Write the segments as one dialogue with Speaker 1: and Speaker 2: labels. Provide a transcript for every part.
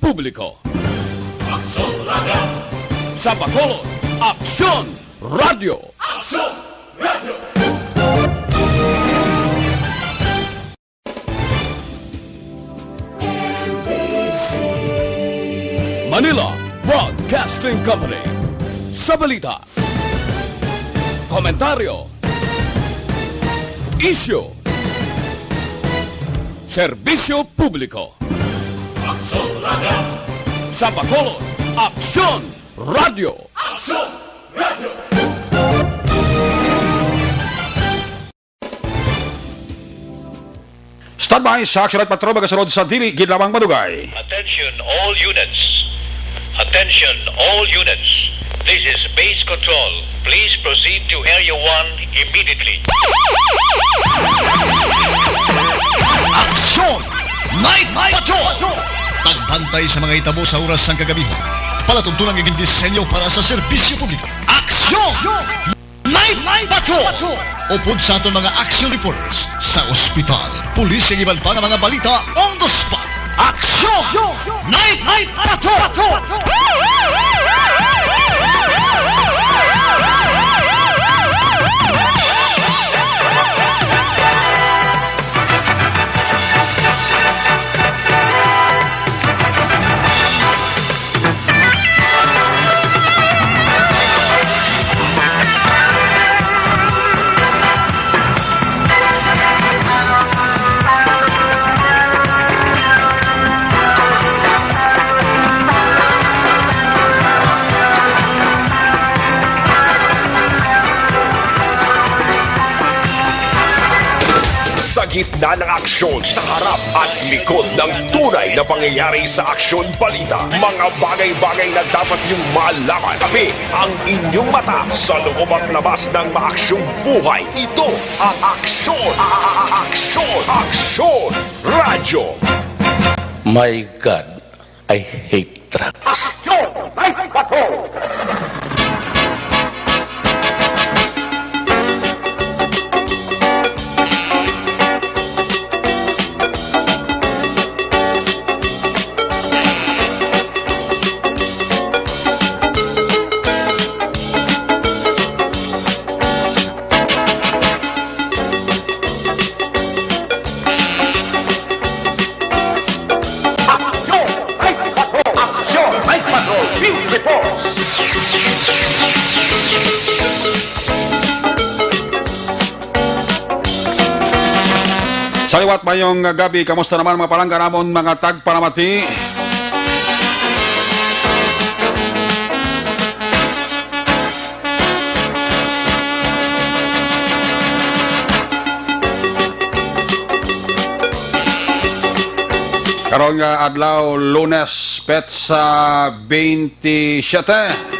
Speaker 1: Publiko.
Speaker 2: Aksyon Radio!
Speaker 1: Sa Bacolod, Aksyon Radio!
Speaker 2: Aksyon Radio!
Speaker 1: Manila Broadcasting Company. Sa balita, komentaryo, isyu, serbisyo publiko.
Speaker 2: Aksyon Radio!
Speaker 1: Sa Bacolod, Aksyon Radio!
Speaker 2: Aksyon Radio!
Speaker 3: Standby sa Action at Patrol magasunod sa dili gidlamang madugay.
Speaker 4: Attention all units. Attention all units. This is base control. Please proceed to Area 1 immediately.
Speaker 5: Aksyon! Night Patrol! Tagbantay sa mga itabo sa oras ng kagabihan. Palatuntunan ng disenyo para sa serbisyo publiko. Aksyon! Night Patrol! Upod sa aton mga action reporters sa ospital, pulis ang iban pa ng mga balita on the spot. Aksyon! Night Patrol!
Speaker 6: Sa gitna ng aksyon, sa harap at likod ng tunay na pangyayari sa Aksyon Balita, mga bagay-bagay na dapat niyong malaman. Kami ang inyong mata sa loob at labas ng maaksyong buhay. Ito ang Aksyon! Aksyon Radio!
Speaker 7: My God, I hate trucks.
Speaker 6: Aksyon! Night Patrol!
Speaker 3: Saliwat mayong gabi, kamusta naman mga palangga namon mga tagpalamati? Karong nga adlaw Lunes petsa 27.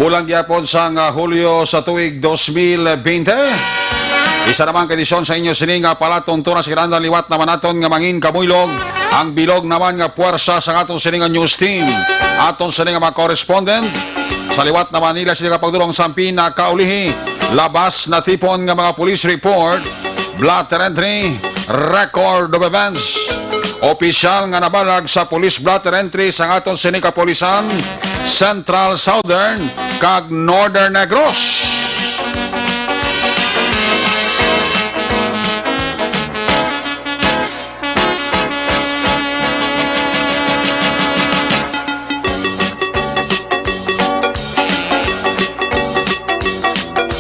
Speaker 3: Bulang gyapon sang Hulyo sa tuig 2020. Isa naman kondisyon sa inyo sini nga palatuntunan sa kinahanglan liwat naman naton nga mangin kamuylog. Ang bilog naman nga puwersa sa aton sini nga news team. Aton sini nga mga correspondent sa liwat na Manila sila pagdulong sampi na kaulihi. Labas na tipon nga mga police report, blotter entry, record of events. Opisyal nga nabalag sa police blotter entry sa aton sini kapolisan Central, Southern, kag Northern Negros.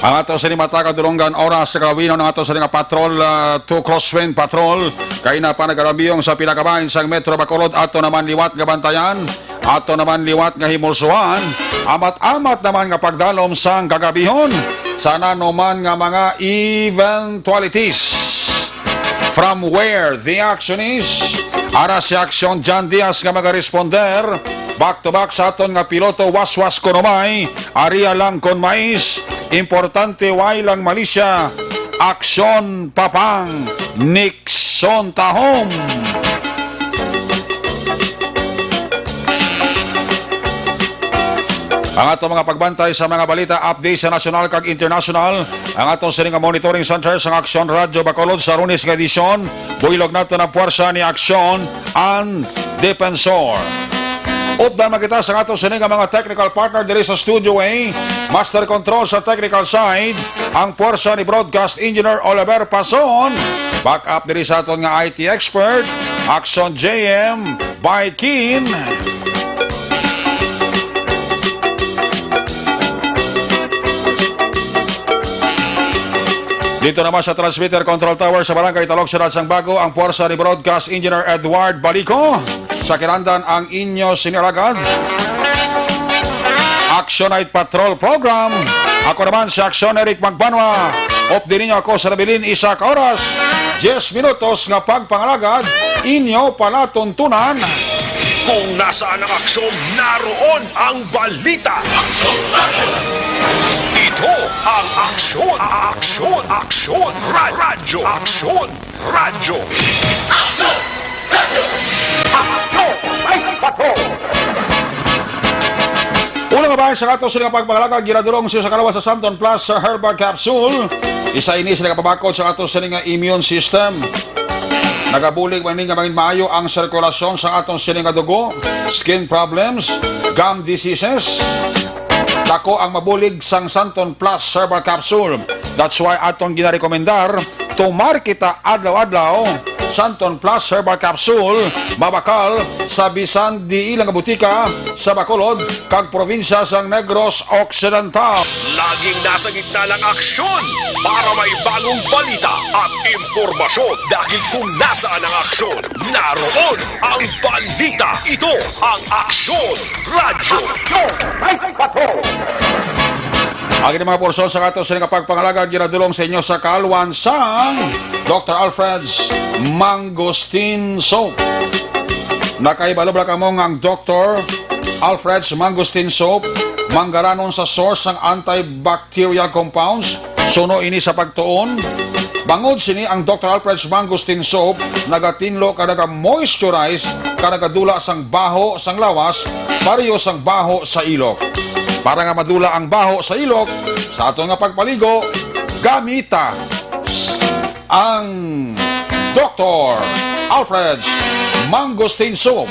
Speaker 3: Ang ato sa mata kadulonggan oras sa kawino ng ato sa patrol to crosswind patrol kay na panagarabiyong sa pinakabahin sa Metro Bacolod ato naman liwat nga bantayan. Ato naman liwat nga himulsuan, amat-amat naman nga pagdalom sang kagabihon, sana naman nga mga eventualities. From where the action is, ara si Aksyon John Diaz nga mga responder, back-to-back sa aton nga piloto waswas konomay, aria lang kon mais, importante way lang Malaysia, Aksyon Papang, Nixon Tahom. Ang atong mga pagbantay sa mga balita, update sa national kag international. Ang atong sining monitoring center sa Aksyon Radyo Bacolod sa Lunes nga edisyon. Builog nato ng puwersa ni Aksyon ang Defensor. Updan makita sa ato sining mga technical partner diri sa Studio A. Master Control sa technical side, ang puwersa ni Broadcast Engineer Oliver Pason. Backup diri sa aton nga IT expert, Aksyon JM by Keen. Dito naman sa transmitter control tower sa Barangay Talok, Sierra Sangbago, ang puwersa ni Broadcast Engineer Edward Balico. Sa kirandan ang inyo siniragad Action Night Patrol Program. Ako naman si Action Eric Magbanwa. Off din ninyo ako sa Nabilin isa ka oras, 10 minutos nga pagpangalagad inyo palatuntunan.
Speaker 6: Kung nasaan ang aksyon, naroon ang balita. Ito ang Aksyon, Aksyon, Aksyon Radyo, Aksyon Radyo.
Speaker 2: Action Radio.
Speaker 3: Unang kabayan sa kato sila pagpangalaga, ginadurong siya sa kalawa sa Santon Plus sa Herbal Capsule. Isa ini sila kapabakod sa kato sila immune system. Nagabulig maning nga mangin maayo ang sirkulasyon sa atong sila nga dugo, skin problems, gum diseases. Dako ang mabulig sang Santon Plus Herbal Capsule. That's why atong ginarekomendar tumar kita adlaw-adlaw Santon Plus Herbal Capsule, mabakal sa bisan di ilang butika sa Bacolod kag probinsya sang Negros Occidental.
Speaker 6: Laging nasa gitna ng aksyon para may bagong balita at impormasyon. Dahil kung nasaan ang aksyon, naroon ang balita. Ito ang Aksyon Radyo.
Speaker 3: Ang mga porsyon sa kato sa pagpangalaga ginadulong sa inyo sa kalwan sang Dr. Alfred's Mangosteen Soap. Nakaibalobla ka mo ang Dr. Alfred's Mangosteen Soap, manggaranon sa source ng antibacterial compounds, suno ini sa pagtuon. Bangod sini ang Dr. Alfred's Mangosteen Soap, nagatinlo kadaga moisturize, kadagadula sang baho sang lawas, pareho sang baho sa ilok. Para nga madula ang baho sa ilok, sa ato nga pagpaligo, gamita ang Dr. Alfred's Mangosteen Soap.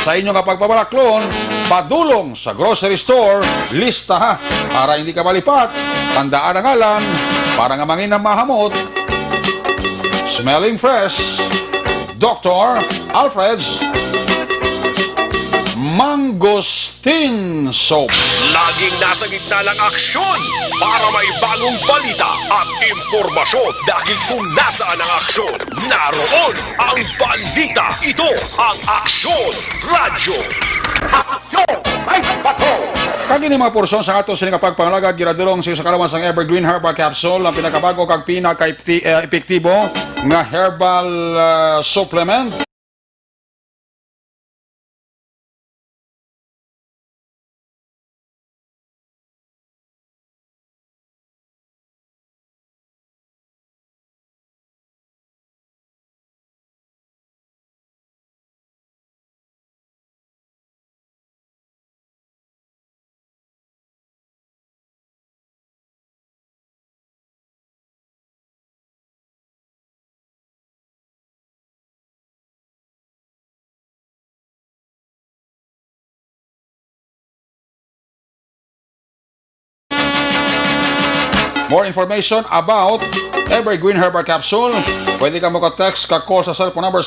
Speaker 3: Sa inyo nga pagpabalaklon, padulong sa grocery store, lista ha, para hindi ka malipat, tandaan ang ngalan, para nga mangin ang mahamot. Smelling fresh, Dr. Alfred's Mangosteen Soap.
Speaker 6: Laging nasa gitna ng aksyon para may bagong balita at impormasyon. Dahil kung nasaan ang aksyon, naroon ang balita. Ito ang Aksyon Radyo.
Speaker 3: Kagini mga porsyon sa ato sining pagpangalaga giradurong sa kalawan sang Evergreen Herbal Capsule, ang pinakabago kag pinaka-epektibo nga herbal supplement. More information about Evergreen Herbal Capsule, pwede ka maka-text ka-call sa cellphone number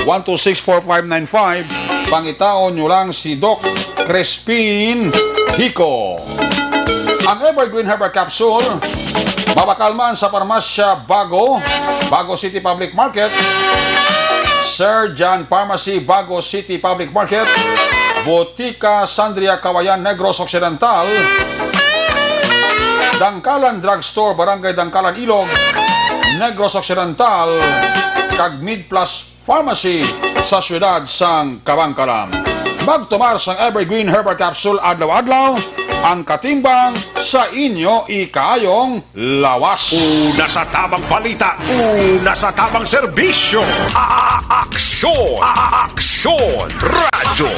Speaker 3: 0910-126-4595. Pangitaon nyo lang si Doc Crespin Hico. Ang Evergreen Herbal Capsule, mabakalman sa Parmasya Bago City Public Market, Sir John Pharmacy, Bago City Public Market, Botica Sandria Kawayan, Negros Occidental, Dangkalan Drugstore, Barangay Dangkalan, Ilog, Negros Occidental, kag Mid Plus Pharmacy sa siyudad sang Kabangkalan. Magtumar sang Evergreen Herbal Capsule adlaw-adlaw, ang katimbang sa inyo ikayong lawas.
Speaker 6: Una sa tamang balita, una sa tamang serbisyo. Aksyon! Aksyon! Radyo!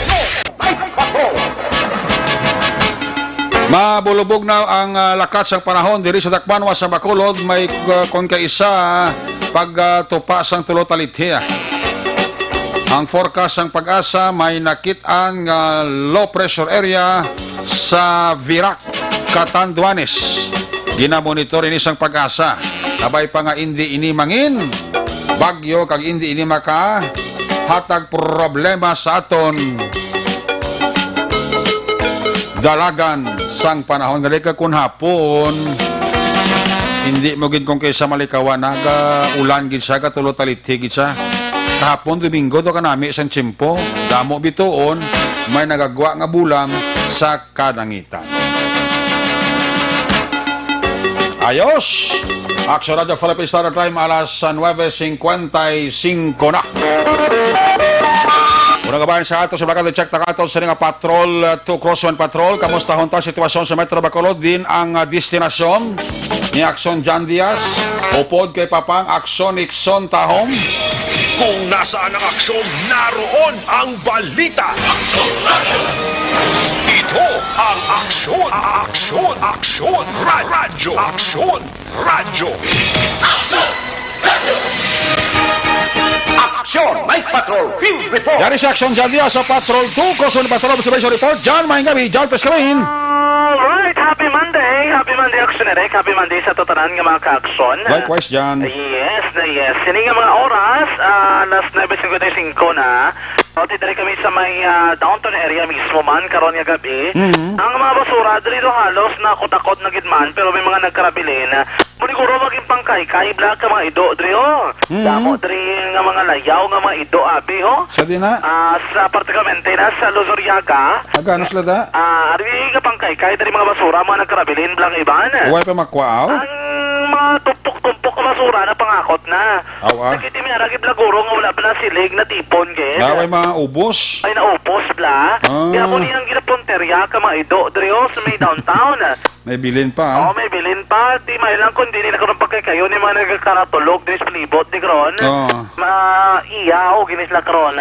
Speaker 3: Mabulubog na ang lakat sa panahon diri sa Dakbanwa sa Bacolod, may kon kaisa pagtupa sang tulo talithiya. Ang forecast ng Pag-asa may nakitaan nga low pressure area sa Virac, Catanduanes. Ginamonitor ini sang Pag-asa. Abay pa nga hindi ini mangin bagyo kag hindi ini maka hatag problema sa aton dalagan sang panahon. Gali ka kun hapon hindi mo gid kung kaysa malikawan naga ulan gid siya katulo talithi gid siya. Kahapon Domingo do kanami sang tiyempo damo bituon may nagagwa nga bulam sa kadangitan. Ayos! Action Radio Philippines Standard Time alas 9:55 na. Unang kabayan sa ato sa Blackout Check Takato sa nga Patrol 2 Crosswind Patrol. Kamusta honta sitwasyon sa Metro Bacolod din ang destinasyon ni Action John Diaz. Upod kay Papang Action Nixon Tahom.
Speaker 6: Kung nasaan ang aksyon, naroon ang balita. Ito ang aksyon, aksyon, aksyon, radyo, aksyon, radyo.
Speaker 1: Action Night Patrol Field Report.
Speaker 3: Yari si Action John Diaz sa Patrol 2 Crosswind Patrol Observation Report. John, maing gabi. John, pes kami.
Speaker 8: Alright, happy Monday, Action Eric, happy Monday sa totanan ng mga ka-aksyon.
Speaker 3: Likewise, John.
Speaker 8: Yes. Sini nga mga oras, alas 9:55 na. Dari kami sa may downtown area mismo man, karon nga gabi. Ang mga basura, dito halos na kutakot na gidman, pero may mga nagkarabilin. Muniguro maging pangkay-kay, black ka mga ido, dri ho. Damo, dri nga mga layaw, nga mga ido, abi ho.
Speaker 3: Sa din na?
Speaker 8: Sa partikularmente na sa Luzuriaga.
Speaker 3: Agano sila da?
Speaker 8: Ari nga pangkay-kay, dari mga basura, mga nagkarabilin, blang iban.
Speaker 3: Huwag pa makwaaw?
Speaker 8: Ang mga tumpok-tumpok na basura na pangakot na.
Speaker 3: Awa.
Speaker 8: Nakiti may aragib laguro nga wala pa na silig na tipon, gid.
Speaker 3: Naway mga ubos.
Speaker 8: Ay naupos, bla. Kaya mo niyang ginapunterya ka mga ido, drio, sa may downtown.
Speaker 3: May bilin pa.
Speaker 8: Oo, may bilin pa. Di may lang kung di nila karoon pagkakayo ni mga nagkaratulog, di palibot, di karoon.
Speaker 3: Oo.
Speaker 8: Maiyaw, ginis lang karoon.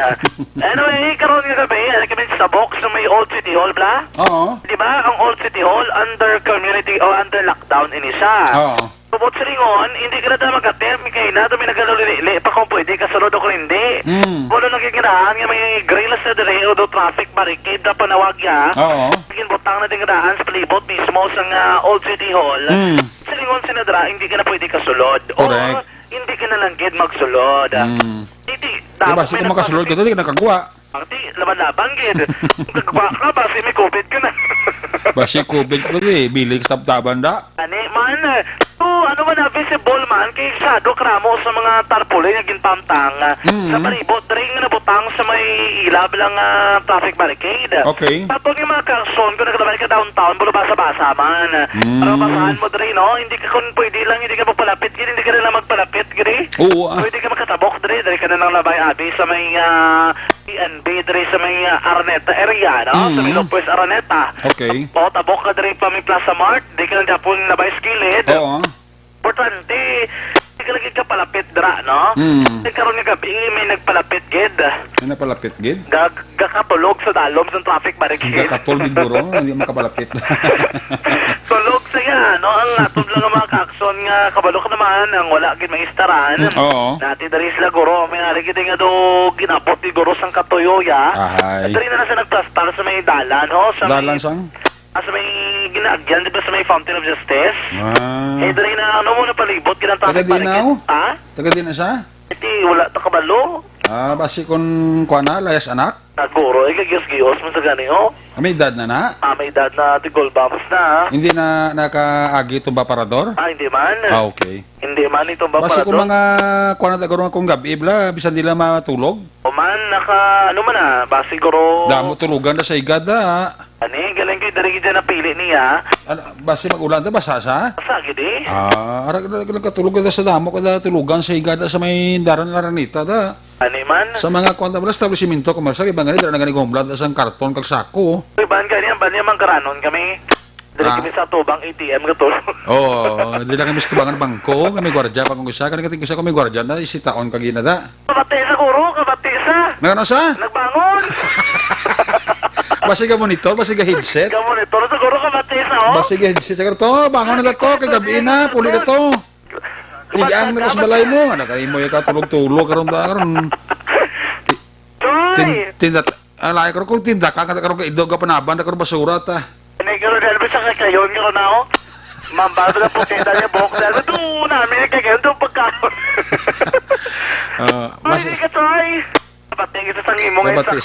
Speaker 8: Anyway, karoon nga gabi, kami sa box sa may Old City Hall, bla.
Speaker 3: Oo.
Speaker 8: Di ba, ang Old City Hall, under community o under lockdown ini siya.
Speaker 3: Oo.
Speaker 8: Tubot sa lingon, hindi ka na daw mag-attempt, kaya na dumi nagalulili pa kung pwede ka sunod ako hindi. Wala nagigiraan nga may grill sa dire o do traffic barricade na panawag ya.
Speaker 3: Oo.
Speaker 8: Naging butang na din daan sa palibot mismo sa Old City Hall. Sa lingon sinadra, hindi ka na pwede kasulod.
Speaker 3: Correct.
Speaker 8: O hindi ka na lang gid magsulod. Hindi,
Speaker 3: Diba, sige makasulod ka ito, di ka nakagawa.
Speaker 8: Hindi, laban-laban gid. Kung kagwa ka, basi may COVID ka na.
Speaker 3: Basi COVID ko bilig sa taban da.
Speaker 8: Ani man, ano man na visible man kay sado kramo sa mga tarpaulin nga ginpamtang sa palibot ring na butang sa may ilab lang traffic barricade.
Speaker 3: Okay.
Speaker 8: Tapos yung mga karson kung nakadabay ka downtown bulo basa-basa man. Para basahan mo dre no, hindi ka kung pwede lang hindi ka magpalapit, hindi ka na lang magpalapit giri.
Speaker 3: Oo.
Speaker 8: Pwede ka makatabok dre ka na lang labay abi sa may PNB dre sa may Araneta area no, sa may Lopez Araneta.
Speaker 3: Okay.
Speaker 8: O tabok ka dre pa may Plaza Mart, di ka lang japon labay skilid.
Speaker 3: Oo.
Speaker 8: Importante, hindi ka lagi ka palapit dra, no? Nagkaroon nga gabi, may nagpalapit gid.
Speaker 3: May napalapit gid?
Speaker 8: Gakatulog sa dalom sa traffic barricade.
Speaker 3: Gakatulog gid buro, hindi makapalapit.
Speaker 8: Tulog siya, no? Ang natod lang ang mga kakson nga kabalok naman, ang wala gid maistaran.
Speaker 3: Oo.
Speaker 8: Nati dari sila guro, may narigid nga do ginapot ni guro sang katuyo ya.
Speaker 3: Ahay.
Speaker 8: At rin na sa nagplastar sa may dalan, ho? Sa
Speaker 3: Dalan
Speaker 8: may,
Speaker 3: sang?
Speaker 8: sa may ginagyan, di ba sa may Fountain of Justice? Eh, dari na, ano mo na palibot, ginang traffic
Speaker 3: Taga-Dinaw?
Speaker 8: Ha?
Speaker 3: Taga din na siya?
Speaker 8: Iti, wala ta kabalo.
Speaker 3: Basi kung kuha na, layas anak?
Speaker 8: Naguro, gagiyos-giyos mo sa gani, ho?
Speaker 3: May edad na na?
Speaker 8: May edad na tigol bamos na, ha?
Speaker 3: Hindi na nakaagi itong baparador?
Speaker 8: Hindi man.
Speaker 3: Okay.
Speaker 8: Hindi man itong
Speaker 3: Basi kung
Speaker 8: baparador.
Speaker 3: mga kuha na tagaroon kung gabi, ibla, bisan nila matulog?
Speaker 8: O man, ano man na, basi guro.
Speaker 3: Damo tulugan na sa igada.
Speaker 8: Ani, galing kayo dari dyan napili niya.
Speaker 3: Basi mag-ulan na, basa sa?
Speaker 8: Pasagid eh.
Speaker 3: Arag katulog ka sa damo, kada tulugan sa igada sa may daran-laranita da.
Speaker 8: Ani man.
Speaker 3: Sa mga kwanta mo establishmento komersyal, ibang ganito na ganito gomblad sa karton kag sako.
Speaker 8: Iban ganyan, man karanon kami. Dari kami sa tubang ATM gatol.
Speaker 3: Hindi lang kami sa tubangan bangko, kami gwardya pa kung isa, kaniting isa kami gwardya na isitaon kag inada.
Speaker 8: Kabati sa guro, kabati sa.
Speaker 3: Meron sa?
Speaker 8: Nagbangon.
Speaker 3: Basi ka monitor, basi ka headset.
Speaker 8: Monitor, siguro ka matis na, oh.
Speaker 3: Basi ka headset. Siguro to, bangon na to, kay gabi na, puli na to. Tigaan na kas balay mo. Anak kayo mo ka tulog-tulog, karon da, karon.
Speaker 8: Joy!
Speaker 3: Tindat, alay karon kung tindak ka, karon ka idog ka panaban, karon basura ta.
Speaker 8: Hindi ka rin sa kakayon, karon na, oh. Mambado na po kita niya, buhok dahil ito namin kagayon itong pagkaon.
Speaker 3: Basi,
Speaker 8: Hindi ka, Joy! Patingin sa sangimong
Speaker 3: kabati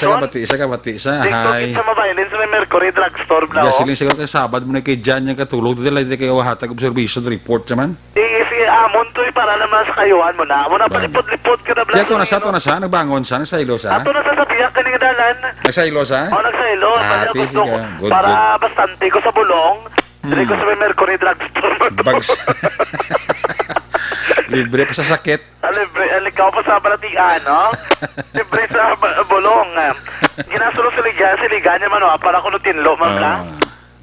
Speaker 3: sa.
Speaker 8: TikTok
Speaker 3: Hi.
Speaker 8: sa mabayanin sa may Mercury Drugstore, bla,
Speaker 3: Ya
Speaker 8: oh.
Speaker 3: siling siguro kay Sabad mo na kay Jan yung katulog dito lang kayo hatag observation report naman.
Speaker 8: Si Amon to para naman sa kayuhan mo na. Mo na palipod-lipod ka na, bla.
Speaker 3: Kaya to na siya, nagbangon siya, nagsaylo siya.
Speaker 8: Ato na sa biyak kaning dalan.
Speaker 3: Nagsaylo siya?
Speaker 8: Nagsaylo.
Speaker 3: Ate,
Speaker 8: Gusto ko,
Speaker 3: sige. Good,
Speaker 8: para bastante ko sa bulong. Dili ko sa may Mercury Drugstore.
Speaker 3: Bags. Libre pa sa sakit.
Speaker 8: Libre, ikaw pa sa balatian, no? Libre sa bulong. Ginasulo siligan niya man, no? Para ko tinlo, man bla.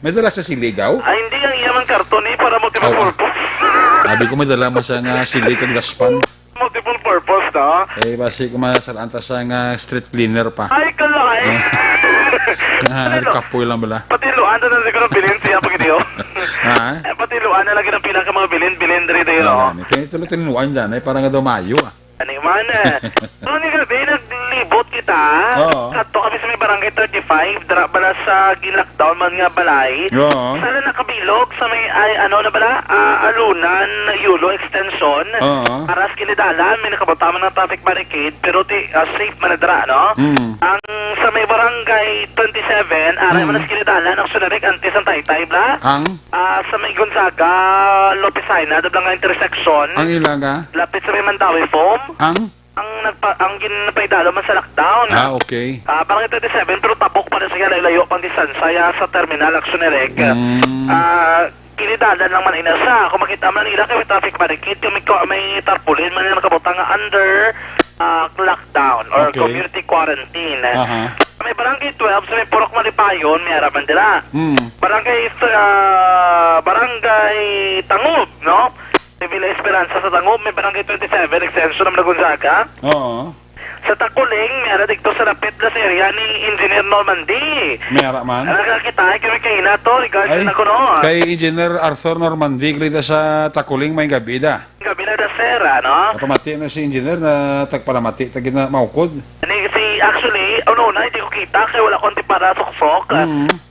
Speaker 3: May dala sa siligaw?
Speaker 8: Ay, hindi ang iyaman karton, eh, para multiple purpose.
Speaker 3: Sabi ko may dala mo sa nga silig kag gaspan.
Speaker 8: Multiple purpose, no?
Speaker 3: Eh, basi ko masalanta sa nga street cleaner pa.
Speaker 8: Ay, kalay!
Speaker 3: Kapoy lang bala.
Speaker 8: Patiluan na lang siguro bilin siya pag ito.
Speaker 3: Ha?
Speaker 8: Patiluan na lang ng pinaka mga bilin dito yun, no?
Speaker 3: Kaya ito lang tinunuan dyan, parang nga daw mayo ah.
Speaker 8: Ano man, ano ni gabi, naglibot kita.
Speaker 3: Oo.
Speaker 8: Kato kami sa may barangay 35, dara bala sa ginlockdown man nga balay.
Speaker 3: Oo.
Speaker 8: Sana nakabilog sa may, ano na bala, Alunan, Yulo Extension.
Speaker 3: Oo.
Speaker 8: Para sa kinidalan, may nakabutaman ng traffic barricade, pero safe man na dara, no? Ang sa may barangay 27, aray man na sa kinidalan, ang sunarik antes ang taytay, bla?
Speaker 3: Ang?
Speaker 8: Sa may Gonzaga, Lopesina, dablang nga intersection.
Speaker 3: Ang ilaga?
Speaker 8: Lapit sa may Mandawi Foam.
Speaker 3: Ang?
Speaker 8: Ang ginapaydalo man sa lockdown.
Speaker 3: Okay.
Speaker 8: Parang 37 pero tabok pa rin siya layo pang distansya sa terminal Actionerec. Kinidalan lang man inasa. Kung makita man nila kay traffic barricade, may tarpaulin man na nakabutang under lockdown or community quarantine. May barangay 12 sa may Purok Malipayon, may araman dila. Barangay Tangob, no? Villa Esperanza sa Tangob, may barangay 27, extension ng Gonzaga.
Speaker 3: Oo.
Speaker 8: Sa Takuling, may ara dito sa lapit na area ni Engineer Normandy.
Speaker 3: May araman?
Speaker 8: Nakakita, kami kayo na to, regarding na ko no.
Speaker 3: Kay Engineer Arthur Normandy, glida sa Takuling, may gabi da.
Speaker 8: Gabi na da sera, no?
Speaker 3: Pamati na si Engineer na tagpalamati, tagin na maukod.
Speaker 8: Actually, na, hindi ko kita, kaya wala konti para suksok.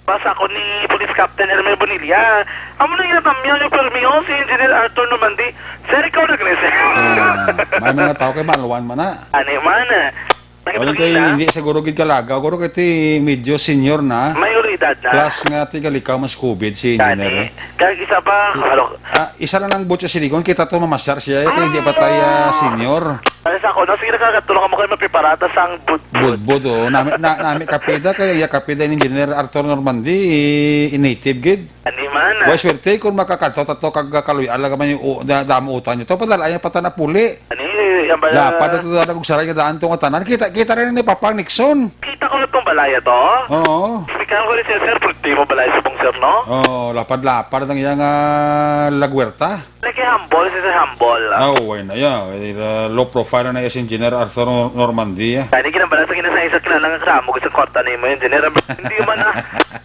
Speaker 8: Basta ako ni Police Captain Elmer Bonilla. Amo na inatamyan yung permiyo si Engineer Arthur Normandy. Sir, ikaw nag-rese.
Speaker 3: May mga tao kay Malwan man na.
Speaker 8: Ano man,
Speaker 3: Walang kay hindi siguro gid kalaga, siguro kay ti medyo senior na.
Speaker 8: mayoridad na.
Speaker 3: Plus nga ti kalikaw mas COVID si Engineer.
Speaker 8: Kaya isa pa,
Speaker 3: Isa lang ang butya silikon, kita to mamasyar siya, kaya hindi pa tayo senior.
Speaker 8: Alas ako, no? Sige, nakakatulong mo kayo mapreparata sang
Speaker 3: Budbud, oh. Nami kapida, kaya kapida ni Engineer Arthur Normandy, native gid.
Speaker 8: Ani man.
Speaker 3: Why swerte kung makakatot ato kagkaluy alaga man yung damo utan nyo to padalayan pata na puli.
Speaker 8: Ani, yan ba?
Speaker 3: Lapad ito dada kung saray nga daan tong tanan. Kita rin ni Papang Nixon.
Speaker 8: Kita ko na itong balaya to.
Speaker 3: Oo.
Speaker 8: Speakan ko rin siya, sir, produktibo balaya sa pong sir, no?
Speaker 3: Oo, lapad-lapad ang iyang lagwerta.
Speaker 8: Like humble, siya humble.
Speaker 3: Oh, why na yan. Low profile na yung Engineer Arthur Normandy.
Speaker 8: Kaya hindi kinabala sa kinasaysa kilala nga kasama ko sa kwarta ni mo, Engineer. Hindi man na,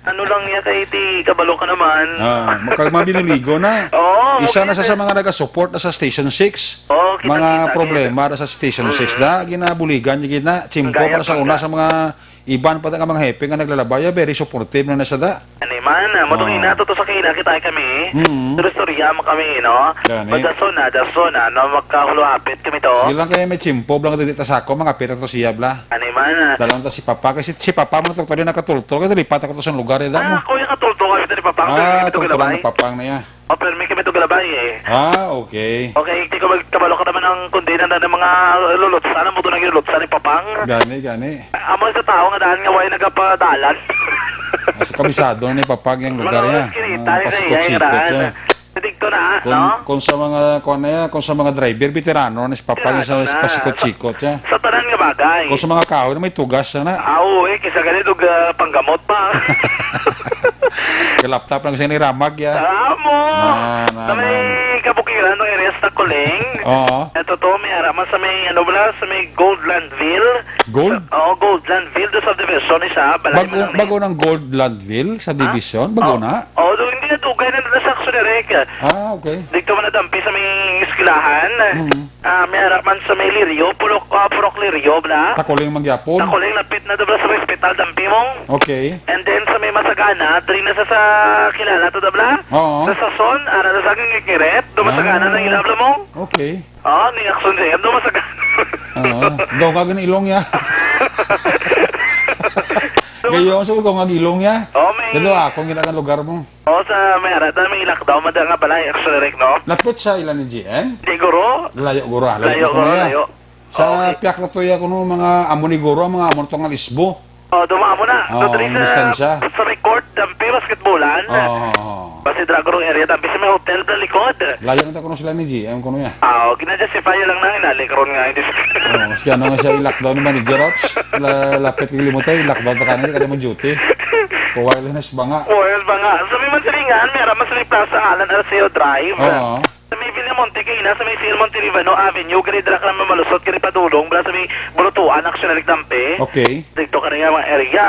Speaker 8: ano lang niya kay ti kabalo ka naman.
Speaker 3: Magmabililigo na.
Speaker 8: Oo.
Speaker 3: Isa na sa mga nag-support na sa Station 6.
Speaker 8: Oo,
Speaker 3: Mga problema na sa Station 6 na ginabuligan, gina chimpo para sa una sa mga iban pa nga mga hepe nga naglalabay, very supportive na nasa da.
Speaker 8: Ano man, matungin na to sa kina kita kami. Storya mo kami, no? Daso na, no? Magkahuluhapit kami to.
Speaker 3: Sige lang kayo may chimpo, lang dito sa ako, mga pita to siya, bla.
Speaker 8: Ano man.
Speaker 3: Dalang ta si Papa, kasi si Papa mo nagtulto rin nakatulto, kaya dalipat ako to sa lugar, mo.
Speaker 8: Ako yung katulto kami ito ni Papang.
Speaker 3: Tulto lang ng Papang na yan.
Speaker 8: Pero may kami ito galabay eh.
Speaker 3: Okay.
Speaker 8: Okay, hindi ko magkabalo ka naman ng kundina na ng mga lulutsan. Ano mo ito nang lulutsan ni Papang?
Speaker 3: Gani.
Speaker 8: Amo sa tao nga daan nga way nagapadalan.
Speaker 3: Sa kabisado na ni Papang yung lugar niya. Pasikot-sikot niya.
Speaker 8: Dito na, no?
Speaker 3: Kung sa mga kung sa mga driver veterano na si Papang sa pasikot-sikot niya.
Speaker 8: Sa tanan nga bagay.
Speaker 3: Kung sa mga kahoy na may tugas na.
Speaker 8: Kisa ganito panggamot pa.
Speaker 3: Kaya laptop lang siya ni Ramag ya.
Speaker 8: Amo! Sa may kabukiran ng i-restart Takuling.
Speaker 3: Oo.
Speaker 8: Ito to, may harapan sa may, ano bala, sa may Goldlandville.
Speaker 3: Gold?
Speaker 8: Oo, Goldlandville. Doon sa division isa. Balay mo lang
Speaker 3: Bago ng Goldlandville sa division? Bago na?
Speaker 8: Oo, doon hindi na dugay na sa Aksunerek.
Speaker 3: Ah, okay.
Speaker 8: Dito man nadampi sa may eskilahan. May harapan sa may Lirio. Purok Lirio, bala.
Speaker 3: Takuling magyapon?
Speaker 8: Takuling lapit na doon sa may hospital, dampi mong.
Speaker 3: Okay.
Speaker 8: And then sa may Masagana, dali na sa kilala to dabla.
Speaker 3: Oo.
Speaker 8: Sa Sason, na sa aking kikiret, dumasagana ng ilabla mo.
Speaker 3: Okay.
Speaker 8: Oo, ni Akson Jem, dumasagana.
Speaker 3: Oo. Daw ka ilong ya. Gayon sa kung ang ilong ya.
Speaker 8: Oo, may...
Speaker 3: Dalo akong ginang lugar mo.
Speaker 8: Oo, sa may harata, may lockdown, mada nga pala, Akson Rek, no?
Speaker 3: Lapit sa ilan ni GM?
Speaker 8: Di guro.
Speaker 3: Layo guro.
Speaker 8: Layo guro, layo.
Speaker 3: Sa
Speaker 8: Okay.
Speaker 3: piyak na tuya ko mga amo ni guro, mga amo tong alisbo.
Speaker 8: Oo, dumamo na.
Speaker 3: Oo,
Speaker 8: Dali
Speaker 3: ang distansya.
Speaker 8: sa may court, dampi, basketballan.
Speaker 3: Oo.
Speaker 8: Basi Dragorong area, dampi sa may hotel, na likod.
Speaker 3: Layo na kuno sila ni GM kuno ya.
Speaker 8: Oo, ginajustify lang na, inalikron nga, hindi.
Speaker 3: Oh, siya na nga siya i-lockdown ni manager ops. Lapit kay limutay, lockdown ta kanila kada mo duty. Kuwag na sa banga.
Speaker 8: Well, ba nga. Sa may Mansilingan, may harapan sa may Plaza Alan Arceo Drive.
Speaker 3: Oo.
Speaker 8: Sa may Villamonte, Kina, sa may Sir Monterivano Avenue, gani drak lang malusot, gani padulong, bala sa may Bulutuan, Aksyonalik Dampe.
Speaker 3: Okay.
Speaker 8: Dito ka nga mga area.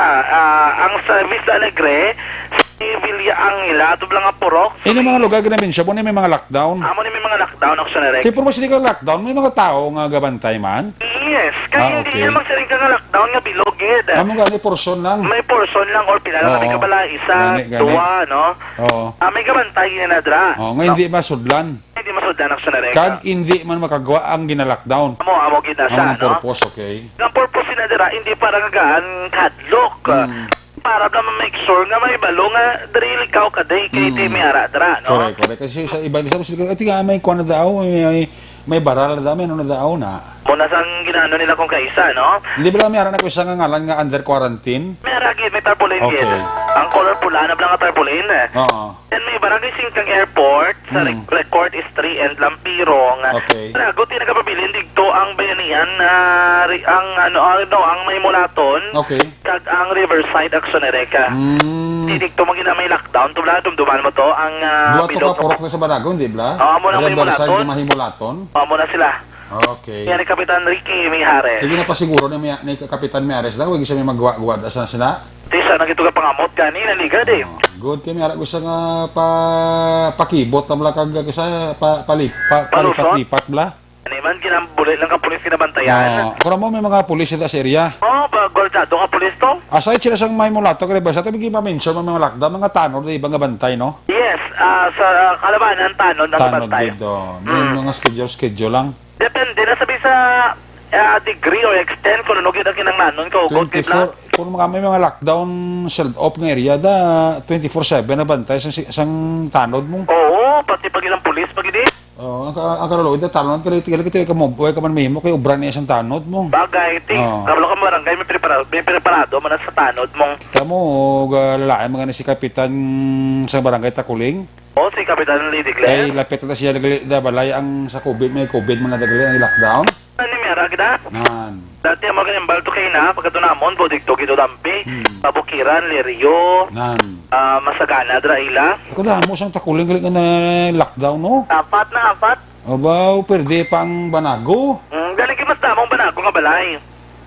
Speaker 8: Ang sa Vista Alegre, sa may Villa Angela, ito lang ang Purok.
Speaker 3: Ini mga lugar ginamin siya, may mga lockdown.
Speaker 8: Amo ni may mga lockdown, Aksyonalik.
Speaker 3: Siyempre mo sila lockdown, may mga tao nga gabantay man.
Speaker 8: Yes, kaya hindi
Speaker 3: okay.
Speaker 8: naman siring ka nga lockdown nga bilogid.
Speaker 3: Amo gani portion lang.
Speaker 8: May portion lang or pinala
Speaker 3: Oo.
Speaker 8: kami ka bala, isa,
Speaker 3: Gani.
Speaker 8: dua, no?
Speaker 3: Oo.
Speaker 8: May kabantay na dra.
Speaker 3: Oh, nga hindi masudlan.
Speaker 8: Hindi masudlan Aksyonalik.
Speaker 3: Kag hindi man makagawa ang ginalockdown.
Speaker 8: Amo kita
Speaker 3: Ang
Speaker 8: sa, no?
Speaker 3: purpose, okay.
Speaker 8: Ang purpose na dira, hindi para gagaan kadlok. Para ka ma-make sure nga may balo nga diri ikaw kaday kay ti may ara dira, no?
Speaker 3: Correct. Kasi sa iba sa sila, ati nga may kuan na daw, may baral na daw, may ano na daw na.
Speaker 8: Muna sang ginano nila kung kaisa, no?
Speaker 3: Hindi ba lang may aran ako isang ngalan nga under quarantine?
Speaker 8: May aragid, may tarpaulin
Speaker 3: Okay.
Speaker 8: gid. Ang color pula na lang ang tarpaulin.
Speaker 3: Oo.
Speaker 8: And may barangay Singkang Airport, sa record is 3 and Lampirong.
Speaker 3: Okay.
Speaker 8: Naguti na kapabilin digto ang bayanihan na ang may mulaton.
Speaker 3: Okay.
Speaker 8: Kag ang Riverside Aksyonareka. Digto mo gina may lockdown, tubla dumduman mo to ang
Speaker 3: Duwa to ka purok na sa Banagon, di ba?
Speaker 8: Oo, amo na may
Speaker 3: Riverside
Speaker 8: mulaton.
Speaker 3: na mahimulaton.
Speaker 8: Amo na sila.
Speaker 3: Okay.
Speaker 8: Yan ni Kapitan Ricky Mijares.
Speaker 3: Sige na pa siguro ni Kapitan Miares daw, huwag isa may magwa-gwad asa na sila.
Speaker 8: Tisa na gito ka pangamot kani naligad eh.
Speaker 3: Good kay Miara gusto nga pakibot na bala kag sa palipat-lipat bala.
Speaker 8: Ani man ginambulit lang ka pulis kinabantayan.
Speaker 3: Kung mo may mga pulis sa area.
Speaker 8: Oh, pag goltado ka pulis to?
Speaker 3: Aside sila sang may mulato kay ba sa tabi pa-mention mga lockdown mga tanod di ba nga bantay no?
Speaker 8: Yes, sa Kalabanan tanon ang
Speaker 3: Tanod
Speaker 8: bantay.
Speaker 3: dito. May mga schedule lang.
Speaker 8: Depende na sabi sa degree or extent kung ano gyud ang kinanglanon ka ugod kay
Speaker 3: 24 kung mga may mga lockdown shelled off nga area da 24/7 na bantay sang tanod mo.
Speaker 8: Oo, pati pag ilang pulis pag hindi.
Speaker 3: Oh, ang karolo ito tanod kay ka mo ka man mahimo kay ubran niya sang tanod mo.
Speaker 8: Bagay, ting.
Speaker 3: Oo.
Speaker 8: Kabalo ka barangay may preparado man sa tanod mong.
Speaker 3: Kamo lalaki mga ni si kapitan sa barangay Takuling.
Speaker 8: O si Kapitan Lady
Speaker 3: Kay
Speaker 8: Glenn.
Speaker 3: lapit na siya da balay ang sa COVID may COVID mga dagali ang lockdown.
Speaker 8: Ano ni Mera kita?
Speaker 3: Nan.
Speaker 8: Dati ang mga balto kayo na, pagkatunamon, bodigto gito dampi, Pabukiran, Lirio,
Speaker 3: Nan.
Speaker 8: Masagana, Draila.
Speaker 3: Ako da mo sang Takuling gali na lockdown no.
Speaker 8: Apat na apat.
Speaker 3: Abaw perde pang Banago.
Speaker 8: Galing mas damong banago nga balay.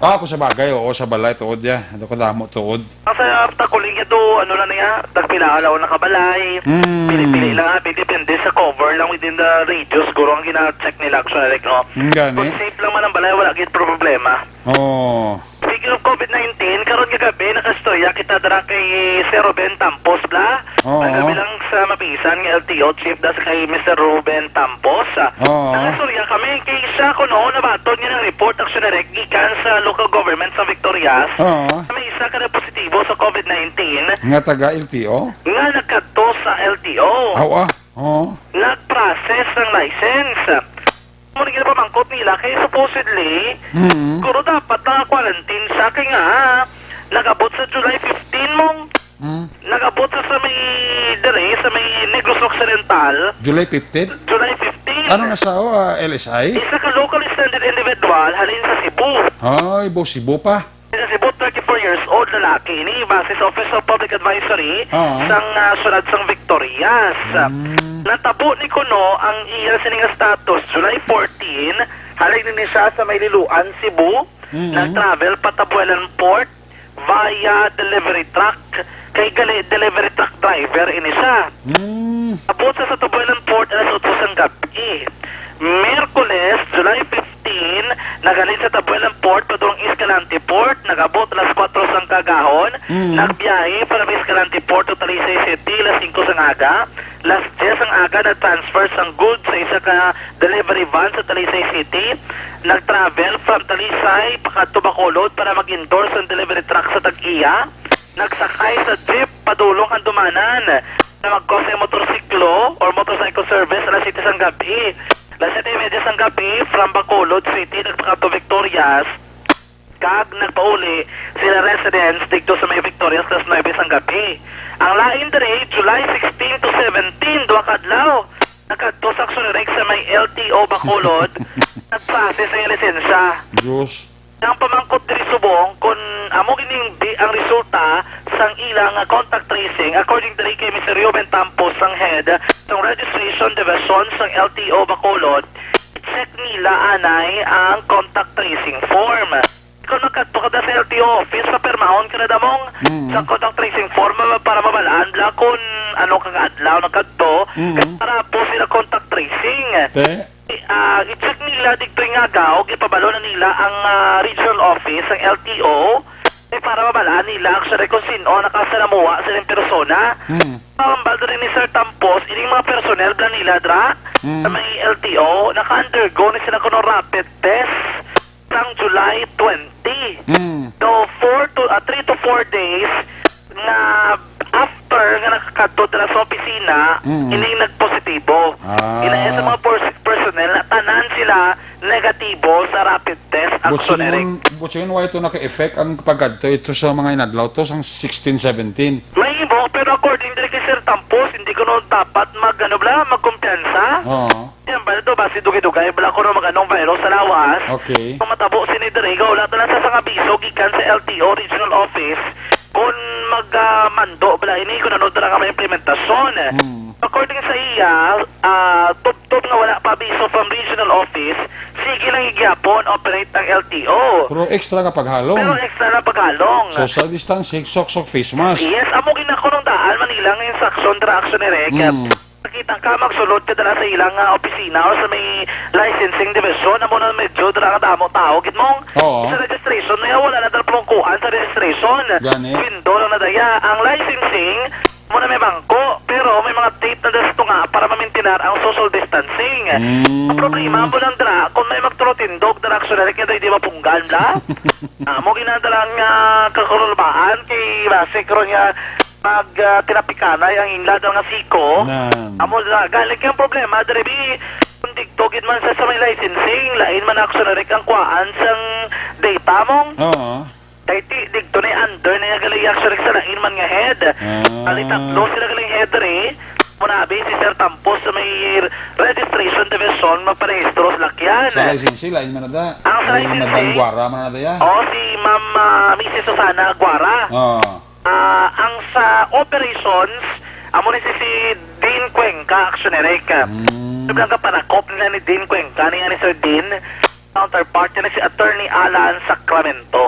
Speaker 3: Ako sa bagay oo sa balay tuod ya. Ato ko damo tuod.
Speaker 8: Ang sa Takuling ito, ano na niya, tagpilalaw na kabalay. Pili-pili lang ha, depende sa cover lang within the radius. Guro ang gina-check nila actually, no? Kung
Speaker 3: Gani.
Speaker 8: safe lang man ang balay, wala git problema.
Speaker 3: Oh.
Speaker 8: Speaking of COVID-19, karon nga gabi nakastorya kita dara kay Sir Ruben Tampos bla.
Speaker 3: Oo.
Speaker 8: Magabi lang sa mapisan nga LTO chief das kay Mr. Ruben Tampos.
Speaker 3: Oo.
Speaker 8: Nakastorya kami kay siya kuno nabaton niya ng report action direct gikan sa local government sa Victorias.
Speaker 3: Oo.
Speaker 8: May isa ka na positibo sa COVID-19
Speaker 3: Nga taga LTO.
Speaker 8: nga nagkadto sa LTO.
Speaker 3: Awa. Oo.
Speaker 8: Nag-process ng license. Muna ginapamangkot nila kay supposedly kuro dapat naka-quarantine siya kay nga nagabot sa July 15 mong nagabot sa may dire sa may Negros Occidental
Speaker 3: July 15.
Speaker 8: July 15.
Speaker 3: Ano na sa LSI?
Speaker 8: Isa ka local standard individual halin sa Cebu.
Speaker 3: Ay, Cebu pa.
Speaker 8: Sa Cebu, 34 years old lalaki. lalaki ini base sa Office of Public Advisory sang syudad sang Victorias. Natabo ni kuno ang iya sining status July 14, halig ni siya sa Mayliluan, Cebu. Nag-travel patabuelan port via delivery truck. Kay gali delivery truck driver ini siya. Abot sa Tabuelan Port alas 8 sang gabi. Miyerkules, July 15, nagalit sa Tabuelan Port padulong Escalante Port, nagabot alas 4 sang kagahon, nagbiyahe para sa Escalante Port to Talisay City, alas 5 sang aga, alas 10 sang aga na-transfer sang goods sa isa ka delivery van sa Talisay City, nag-travel from Talisay pakadto Bacolod para mag-endorse ang delivery truck sa Tag-iya, nagsakay sa jeep padulong Handumanan na mag-cause motorsiklo or motorcycle service alas 7 sang gabi. Alas 7:30 sang gabi from Bacolod City nagpakato Victorias kag nagpauli sila residents dito sa may Victorias alas 9 sang gabi. Ang lain dere July 16 to 17 duha ka adlaw nagkadto sa aksyon sa may LTO Bacolod nagprocess sa lisensya.
Speaker 3: Diyos.
Speaker 8: Ang pamangkot diri subong kung amo gining ang resulta sang ilang contact tracing according diri kay Mr. Ruben Tampos sang head sang registration division sang LTO Bacolod, check nila anay ang contact tracing form. Kung nakadto ka sa LTO office papirmahon ka na damong sa contact tracing form para mabalaan la kung ano kang adlaw nakadto para po sila contact tracing. I-check nila dito nga agaw, ipabalo na nila ang regional office, ang LTO, para mabalaan nila actually kung sino nakasalamuha sa ilang persona. Baldo rin ni Sir Tampos, ining mga personnel bla nila dra, sa may LTO, naka-undergo na sila kuno rapid test sang July 20. So, 3 to 4 days na after nga nakakadto na sa opisina, ining nagpositibo. Inahin sa mga personnel na tanan sila negatibo sa rapid test action Eric.
Speaker 3: Butching why ito naka-effect ang pagkadto ito sa mga inadlaw to sang 16-17.
Speaker 8: May ibo, pero according to kay Sir Tampos, hindi ko noon dapat magkumpiyansa. Yan ba ito, basi dugay-dugay, bala ko noon mag-anong virus sa lawas.
Speaker 3: Okay.
Speaker 8: Kung matabo sinidirigaw, wala na sa abiso, gikan sa LTO Regional Office, kung magmando, bala ini ko nanood na nga may implementasyon. According sa iya, tub-tub nga wala pa abiso from Regional Office, sige lang igyapon operate ang LTO.
Speaker 3: Pero extra ka paghalong.
Speaker 8: Pero extra na paghalong.
Speaker 3: Social distancing, sok-sok face mask.
Speaker 8: Yes, amo ginakunong daan, Manila ngayon sa action, action erek. Nakita ka magsulod ka dala sa ilang opisina o sa may licensing division, amo na medyo dala ka damo tao, gitmong sa registration, may wala na dala pumungkuhan sa registration. Window lang na daya. Ang licensing, mo na may bangko, pero may mga tape na dasto nga para mamintinar ang social distancing. Ang problema mo lang dala, kung may magturotindog, dala actually, kaya di mapunggan la. Mo ginadalang kakurulbaan kay Basik ron niya mag-tinapikanay ang inglad nga siko. Amo galing kang problema, daribi, kung digtogin man sa may licensing, lain man actually ang kuhaan sang data mong. Kaya digto na under na yung galing actually sa lain man nga head. Tatlo sila galing head rin. Munabi si Sir Tampos sa may registration division magparehistro sa lakyan.
Speaker 3: Sa licensing, lain man na da.
Speaker 8: Ang sa licensing?
Speaker 3: Madam Guara man na da ya.
Speaker 8: Si Ma'am Mrs. Susana Guara. Ang sa operations, amo ni si Dean Cuenca, actionary ka. Sabi ka panakop nila ni Dean Cuenca, ni Sir Dean. Counterpart na si Attorney Alan Sacramento.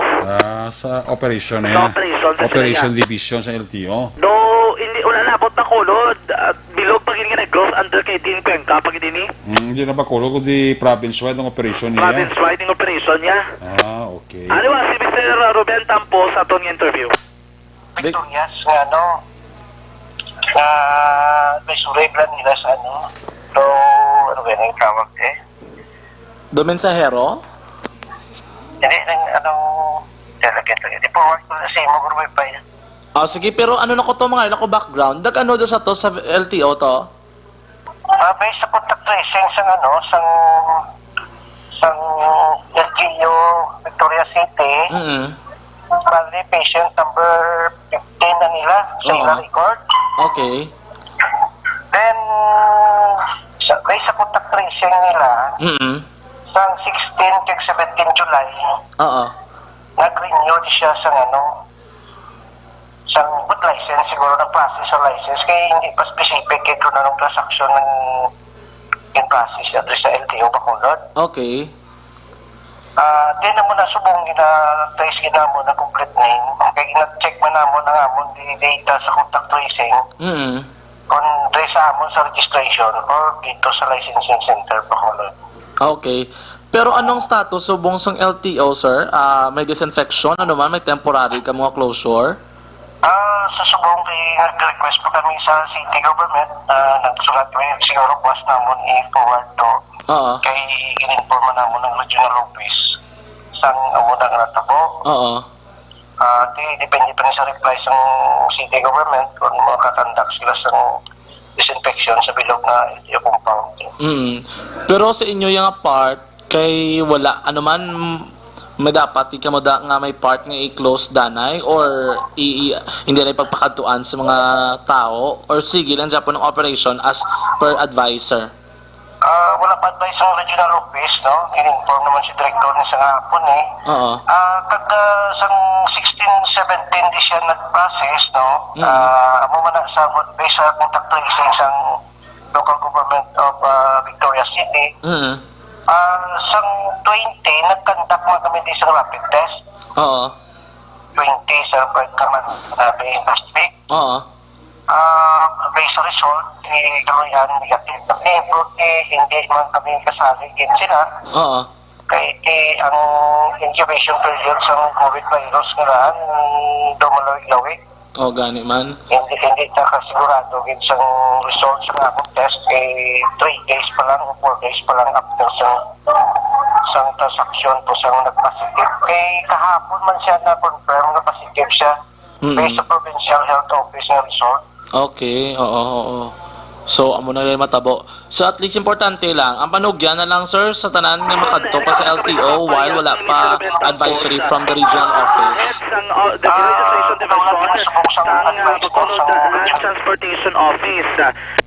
Speaker 3: Sa operation na
Speaker 8: Sa
Speaker 3: yan.
Speaker 8: operation.
Speaker 3: Operation division sa LTO.
Speaker 8: Do, hindi, wala nabot na kulod. Bilog pag hindi nga nag-growth under kay Dean Cuenca, pag hindi ni?
Speaker 3: Hindi na ba kulog kundi province-wide ng operation niya?
Speaker 8: Province-wide ng operation niya.
Speaker 3: Okay.
Speaker 8: Ano ba, si Mr. Ruben Tampos sa itong interview?
Speaker 9: Victorias, nga may suray plan nila sa so, ano ba yung tawag
Speaker 10: Domensahero?
Speaker 9: Hindi, delegate lang. Hindi po, ko na sa imo, guru pa yan.
Speaker 10: Sige, pero ano na ko to mga ko background? Ano doon sa to sa LTO to?
Speaker 9: Based sa contact tracing sang LGU Victoria City, bali patient number 15 na nila sa ilang record.
Speaker 10: Okay.
Speaker 9: Then, based sa contact tracing nila, sang 16 kag 17 July, nag-renew siya sa isang good license, siguro na-process sa license, kaya hindi pa specific kaya na ng transaction ng in-process address sa LTO Bacolod.
Speaker 10: Okay.
Speaker 9: Di na mo na subong gina-trace gina mo na complete name, kaya gina-check man na mo na nga mo di data sa contact tracing, kung trace mo sa registration or dito sa licensing center Bacolod.
Speaker 10: Okay. Pero anong status subong sang LTO, sir? May disinfection? Ano man? May temporary ka mga closure?
Speaker 9: Sa subong nag-request po kami sa city government, nagsulat kami siguro buwas namon i-forward to
Speaker 10: Oo.
Speaker 9: kay gininforma namon ng regional office sang amunang natabo.
Speaker 10: Oo.
Speaker 9: Depende pa rin sa reply sa city government kung makakandak sila sa disinfection sa bilog na LTO compound.
Speaker 10: Pero sa inyo yung part, kay wala, ano man, may dapat, di ka mo nga may part nga i-close danay or hindi na ipagpakatuan sa mga tao or sige lang dyan po ng operation as per advisor?
Speaker 9: Wala pa advice sa regional office, no? In-inform naman si director ni sa hapon eh.
Speaker 10: Oo.
Speaker 9: Sang 16-17 di siya nag-process, no? Amo man na sa based sa contact tracing sang local government of Victoria City. Sang 20, nag-conduct mo kami din sa rapid test.
Speaker 10: Oo.
Speaker 9: 20 sa pagkaman last week.
Speaker 10: Oo.
Speaker 9: Based sa result, kamayan negative na pero hindi man kami kasali din sila.
Speaker 10: Oo.
Speaker 9: Kaya ang incubation period sa COVID virus nga dumalawig-lawig.
Speaker 10: O, gani man.
Speaker 9: Hindi nakasigurado din sa result sa among test 3 days pa lang o 4 days pa lang after sa transaction po sa nag-positive. Kahapon man siya na-confirm na positive siya based sa provincial health office na result.
Speaker 10: Okay, oo. So, amo na rin matabo. So, at least importante lang, ang panugyan na lang, sir, sa tanan nga makadto pa sa LTO while wala pa advisory from the regional office.
Speaker 8: The registration division ng Bacolod Land Transportation Office.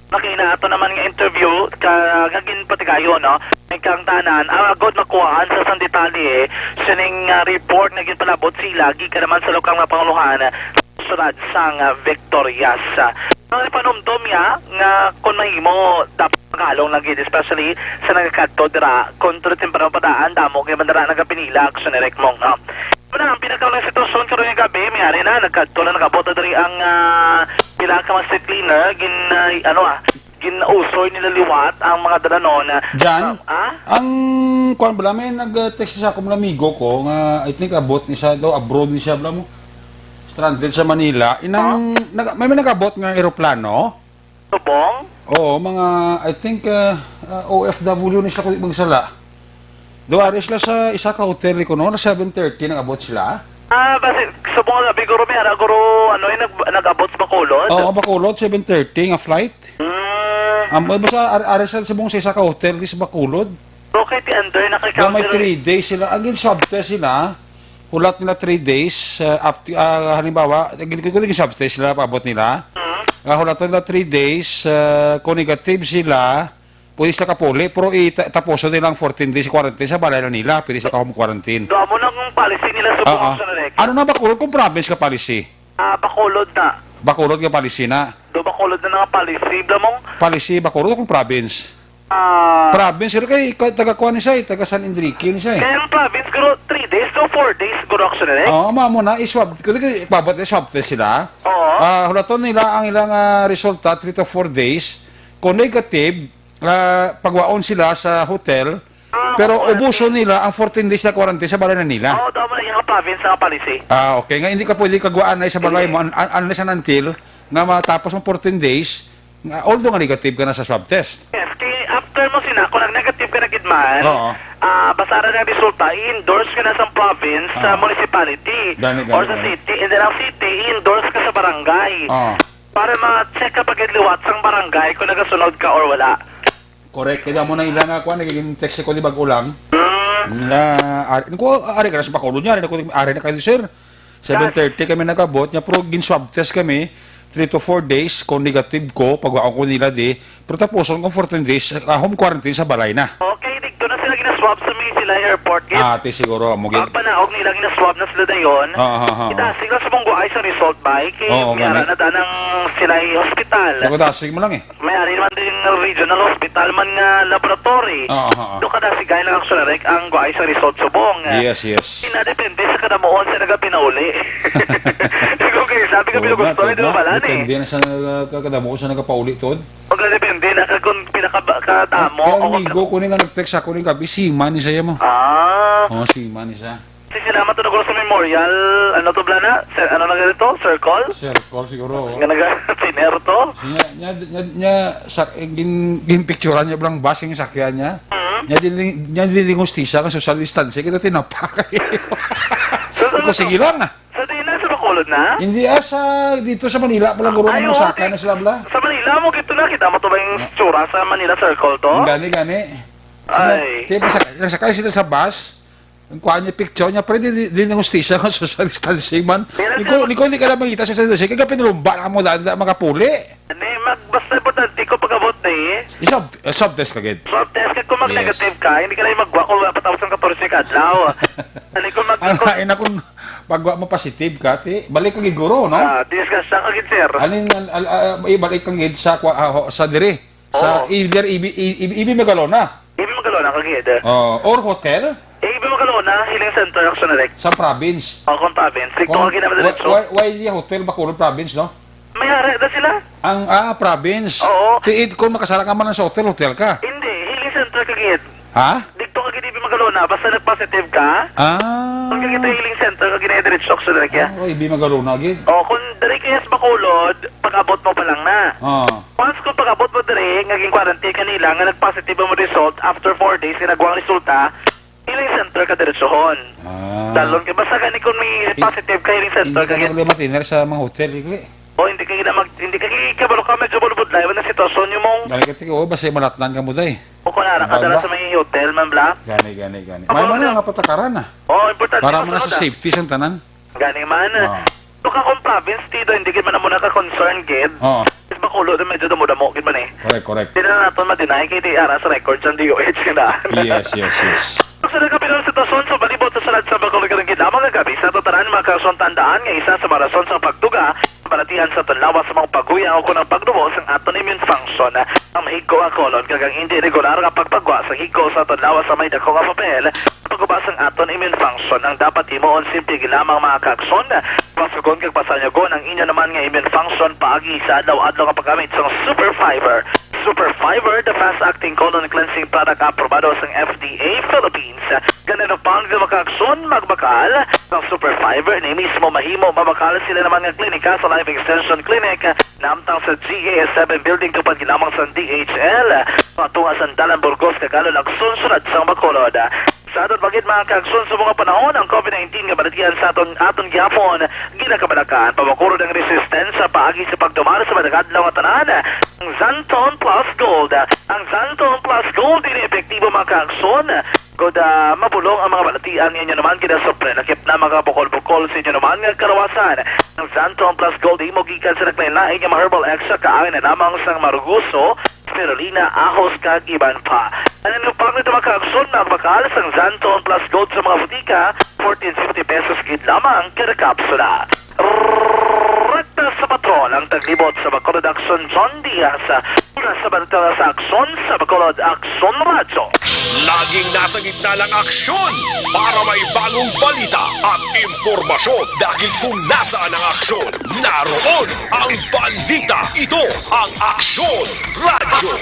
Speaker 8: Makina ato naman nga interview kagin pati kayo, no? Kang tanan agod nakuhaan sa san detalye sining report nga ginpalabot sila gikan naman sa lokal nga panguluhan sunod sang Victorias. Ang panumdum ya nga kung mahimo dapat magalong lagi especially sa nagkadto dira kontra temperang padaan damo kay bandara nagapinila action ni Rekmong, no? Ang pinakawalang sitwasyon karon nga gabi mayari na nagkadto na nagabota diri ang pila ka mga street cleaner ginusoy nila liwat ang mga dalanon.
Speaker 3: Jan, ang kuan bala may nag-text sa akong amigo ko nga I think abot ni siya daw abroad ni siya bala mo. Stranded sa Manila. May nag-abot nga eroplano.
Speaker 8: Subong?
Speaker 3: Oo, mga I think OFW ni siya kundi magsala. Duwari sila sa isa ka hotel ko no, na 7:30 nag-abot sila.
Speaker 8: Basi subong gabi guro may guro nag-abot sa Bacolod?
Speaker 3: Oo, Bacolod 7:30 nga flight. Basta ari sa subong sa isa ka hotel di sa Bacolod.
Speaker 8: Okay, ti under nakikount.
Speaker 3: May 3 days sila. Again, swab test sila. Hulat nila 3 days. Halimbawa, swab test sila, paabot nila. Hulat nila 3 days. Kung negative sila, pwede sila kapuli. Pero tapuso nilang 14 days quarantine sa balay na nila. Pwede sila ka-home quarantine.
Speaker 8: Doon mo lang ang policy nila sa buong sanarek.
Speaker 3: Ano na Bacolod? Kung province ka policy?
Speaker 8: Bacolod na.
Speaker 3: Bacolod ka policy na?
Speaker 8: Do Bacolod na nga policy. Blamong?
Speaker 3: Policy, Bacolod kung province? Province, pero kay taga-kuha ni siya, taga San Enrique ni siya.
Speaker 8: Kaya ang province, guro 3 days to 4 days, guro action na
Speaker 3: Oo, mamo na, i-swab, kasi babot na swab test sila.
Speaker 8: Oo.
Speaker 3: Hulaton nila ang ilang resulta, 3 to 4 days. Kung negative, pagwaon sila sa hotel, pero ubuso nila ang 14 days na quarantine sa balay na nila.
Speaker 8: Oo, doon mo na yung province na policy.
Speaker 3: Okay, nga hindi ka pwede kagwaan na sa balay mo, unless and until, na matapos mo 14 days, although nga negative ka na sa swab test.
Speaker 8: Yes, kaya after mo kung nag-negative ka na gidman, basara na resulta, i-endorse ka na sa province, sa municipality, or sa city, and then ang city, i-endorse ka sa barangay. Para ma-check ka pag-liwat sa barangay kung nagasunod ka or wala.
Speaker 3: Correct, kaya mo na ilang ako, nagiging text ko di bag-ulang. Ari ka na sa Bacolod niya, ari na kayo sir. 7:30 kami nagabot, niya pero gin-swab test kami, 3 to 4 days, kung negative ko, pagwaan ko nila pero tapos kung 14 days, home quarantine sa balay na.
Speaker 8: Okay, dito na sila swab sa may sila airport.
Speaker 3: Ati siguro mo gid.
Speaker 8: Ang panaog nila gina-swab na sila dayon. Idasig lang sa mong guay sa result ba? Kay mayara na danang sila hospital.
Speaker 3: Dasig mo lang eh.
Speaker 8: Mayari naman din yung regional hospital man nga laboratory. Doon ka dasigay lang ang guay sa result subong.
Speaker 3: Yes.
Speaker 8: Pinadepende sa kadamuon sa nagapinauli. Okay, sabi ka pinugusto, hindi mo malan eh.
Speaker 3: Depende na sa kadamo sa nagapauli tod.
Speaker 8: Pag depende na kung pinakadamo.
Speaker 3: Kaya amigo ko nga nag-text ako ni gabi, si Man siya mo. Si Man siya.
Speaker 8: Salamat to sa memorial, ano to blana? Ano na ganito? Circle?
Speaker 3: Circle siguro.
Speaker 8: Nga nag-siner to?
Speaker 3: Gin-picturean niya blang basing sakyan niya. Niya din hostisa ka social distancing. Kita tinapakay. Ako sige lang
Speaker 8: Sa Dina, sa Bacolod na?
Speaker 3: Hindi dito sa Manila pala guro ng sakyan na sila bla.
Speaker 8: Sa Manila mo kito na, kita mo to ba yung tsura sa Manila Circle to?
Speaker 3: Gani. Nagsakay sila sa bus. Ang kuha niya picture niya, pero din ng hostisa ka social distancing man. Hindi ka na makita sa social distancing. Kaya pinulumba na mo dahil makapuli.
Speaker 8: Basta importante ko pag-abot na eh.
Speaker 3: Swab test ka, Gid.
Speaker 8: Swab test ka kung mag-negative ka, hindi ka na yung magwa kung patapos ng 14 ka adlaw.
Speaker 3: Ang hain na kung pagwa mo positive ka, balik ka Gid guro, no?
Speaker 8: Discuss na ka Gid, sir.
Speaker 3: Ibalik ka Gid sa dire. Sa either Ibi Megalona.
Speaker 8: Ibi Megalona ka Gid.
Speaker 3: Or hotel.
Speaker 8: Ibi Megalona, Healing Center, Action Direct.
Speaker 3: Sa province.
Speaker 8: Kung province. Kung ginamit na dito.
Speaker 3: Why di hotel Bacolod province, no?
Speaker 8: May hari na sila.
Speaker 3: Ang province.
Speaker 8: Oo.
Speaker 3: Kung makasara ka man sa hotel ka.
Speaker 8: Hindi, Healing Center ka Gid.
Speaker 3: Ha?
Speaker 8: Dito ka Gid Ibi Megalona, basta nag-positive ka. Kung ka Gid Healing Center ka ginay-direct Action Direct ya.
Speaker 3: Ibi Megalona Gid.
Speaker 8: Kung direct kaya sa Bacolod, pag-abot mo pa lang na. Once kung pag-abot mo direct, ngaging quarantine kanila, nga nag-positive mo result, after 4 days, ginagawang resulta, Healing Center ka diretsohon. Dalon ka. Basta gani kung may positive ka Healing Center ka.
Speaker 3: Hindi ka matiner sa mga hotel, Igli.
Speaker 8: Hindi ka kabalo ka, medyo bulubudlay. Wala na sitwasyon yung mong...
Speaker 3: Gani ka tiko, basta malatnan ka mo day.
Speaker 8: Kung nakadala sa may hotel, man bla.
Speaker 3: Gani. May mga nga patakaran na.
Speaker 8: Importante.
Speaker 3: Para mo na sa safety sa tanan.
Speaker 8: Gani man. Kung ka kung province, Tito, hindi ka man muna ka-concern, Gid. Is Bacolod, medyo damo-damo, Gid man eh.
Speaker 3: Correct.
Speaker 8: Hindi na natin ma-deny kay di ara sa records ang DOH na.
Speaker 3: Yes.
Speaker 8: Sa nagkapilang sitwasyon sa balibot sa salad sa Bacolod karang lamang gabi sa tataran makasyon tandaan nga isa sa marason sa pagtuga balatihan sa tanlawa sa mga paguya o kunang pagdumo sa aton immune function. Ang mahigko ang kolon kagang hindi regular nga pagpagwa sa higko sa tanlawa sa may dako nga papel pagubas ang aton immune function ang dapat imoon simple lamang mga kaakson pasugon kag pasanyagon ang inyo naman nga immune function paagi sa adlaw-adlaw nga paggamit sa Super Fiber. Super Fiber, the fast-acting colon cleansing product aprobado sa FDA Philippines. Ganun pang makakson, magbakal. Ang Super Fiber, ni mismo mahimo, mabakal sila naman ng klinika sa Life Extension Clinic. Namtang sa GAS7 building tupad ginamang sa DHL. Patunga sa Dalan Burgos, Kagalo, nagsunsunod sa Bacolod. Sa aton bagid mga kagsun sa mga panahon ang COVID-19 nga balatian sa aton gihapon ginakabalakan pamakurod ang resistensya paagi sa pagdumar sa madagadlaw nga tanan ang Zanton Plus Gold din epektibo mga kagsun good mabulong ang mga balatian ninyo naman kinasopre nakip na mga bukol-bukol sa inyo naman nga karawasan ang Zanton Plus Gold imo gikan sa naglain-lain nga herbal extra kaangin na namang sang maruguso spirulina, ahos, kag iban pa. Ano yung pag nito makaksun na bakal sang Zanton Plus Gold sa mga butika, 14.50 pesos gid lamang kada kapsula. Rekta sa patrol ang taglibot sa Bacolod Action John Diaz mula sa Bartala sa Action sa Bacolod Action Radyo.
Speaker 6: Laging nasa gitna ng aksyon para may bagong balita at impormasyon dahil kung nasaan ang aksyon, naroon ang balita. Ito ang Aksyon Radyo.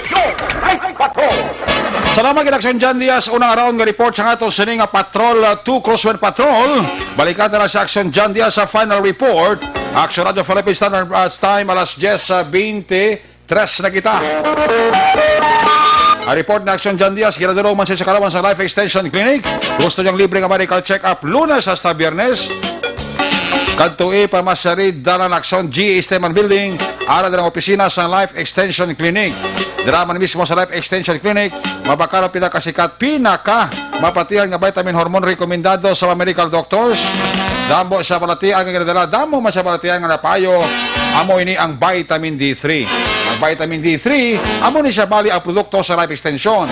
Speaker 3: Salamat kay Action John Diaz. Unang round nga report sa ato sa nga Patrol 2 Crosswind Patrol. Balikan na sa Action John Diaz sa final report. Action Radio Philippines Standard Time alas 10:23 na kita. A report na Action John Diaz, giraduro man siya sa kalaman sa Life Extension Clinic. Gusto niyang libre nga medical check-up Lunes hasta Biyernes. Kadtoi Pamasarid Dalan Action G. Esteban Building. Ara din ang opisina sa Life Extension Clinic. Diraman mismo sa Life Extension Clinic, mabakala pinakasikat, mapatihan nga vitamin hormone rekomendado sa mga medical doctors. Damo sa palatian nga ginadala, damo man sa palatian nga napayo, amo ini ang vitamin D3. Ang vitamin D3, amo ni siya bali ang produkto sa Life Extension.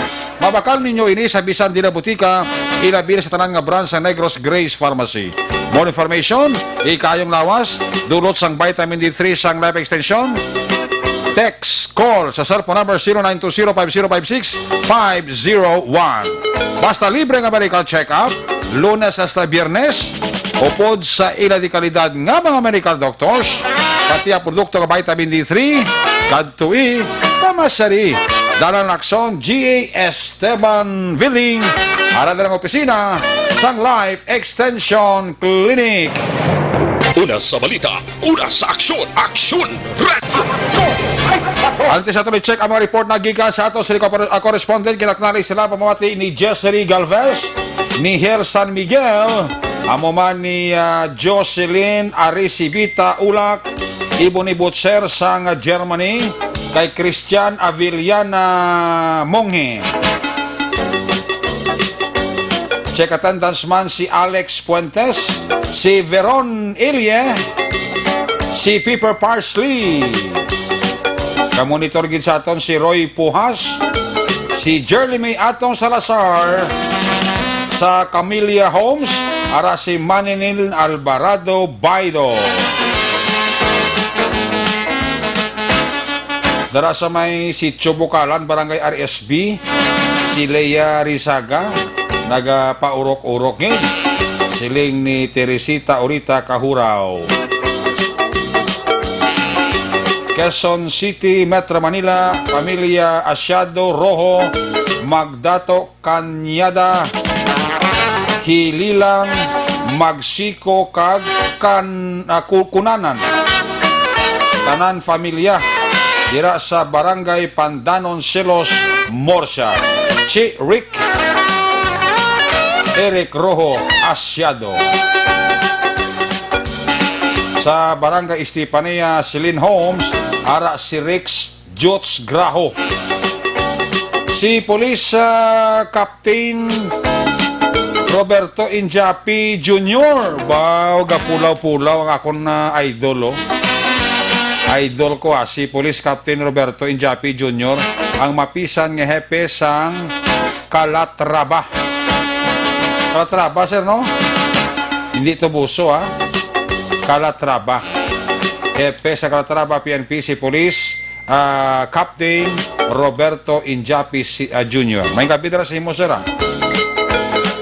Speaker 3: Mabakal ninyo ini sa bisan di na butika, ilabi sa tanan nga branch sa Negros Grace Pharmacy. More information, ikayong lawas, dulot sang vitamin D3 sang life extension. Text, call sa cellphone number 0920-5056-501. Basta libre nga medical check-up, Lunes hasta Biyernes, upod sa ila di kalidad nga mga medical doctors, pati ang produkto nga vitamin D3, kadtui, pamasari, dalang lakson G.A. Esteban Villing, ara ng opisina, sang Life Extension Clinic.
Speaker 6: Una sa balita, una sa aksyon, aksyon, radyo.
Speaker 3: Antes ato check ang mga report na gikan sa ato sa correspondent kinaknali sila pamamati ni Jessery Galvez, ni Her San Miguel, amo man ni Jocelyn Arisibita Ulak, ibo ni Butcher sang Germany, kay Christian Aviliana Monghe. Check attendance man si Alex Puentes, si Veron Ilie, si Pepper Parsley. Kamonitor gid sa aton si Roy Pujas, si Jeremy Atong Salazar, sa Camellia Homes, ara si Maninil Alvarado Baido. Dara sa may si Chubukalan, Barangay RSB, si Leia Rizaga, nagapaurok-urok ngin. Siling ni Teresita Orita Kahuraw. Quezon City, Metro Manila, Pamilya Asyado Rojo, Magdato Kanyada, Hililang, Magsiko Kag, Kunanan, Tanan Familia, dira sa Barangay Pandanon Silos, Morsha, Chi Rick, Eric Rojo Asyado. Sa Barangay Estipania, Silin Homes, ara si Rex Jots Graho. Si Police Captain Roberto Injapi Jr. Bao, gapulaw-pulaw ang akong idol, oh. Idol ko si Police Captain Roberto Injapi Jr. ang mapisan nga hepe sang Calatrava. Calatrava, sir, no? Hindi to buso, ha? Calatrava. Hepe sa Calatrava PNP si Police Captain Roberto Injapi Jr. May gabi dara sa imo, sir, ha?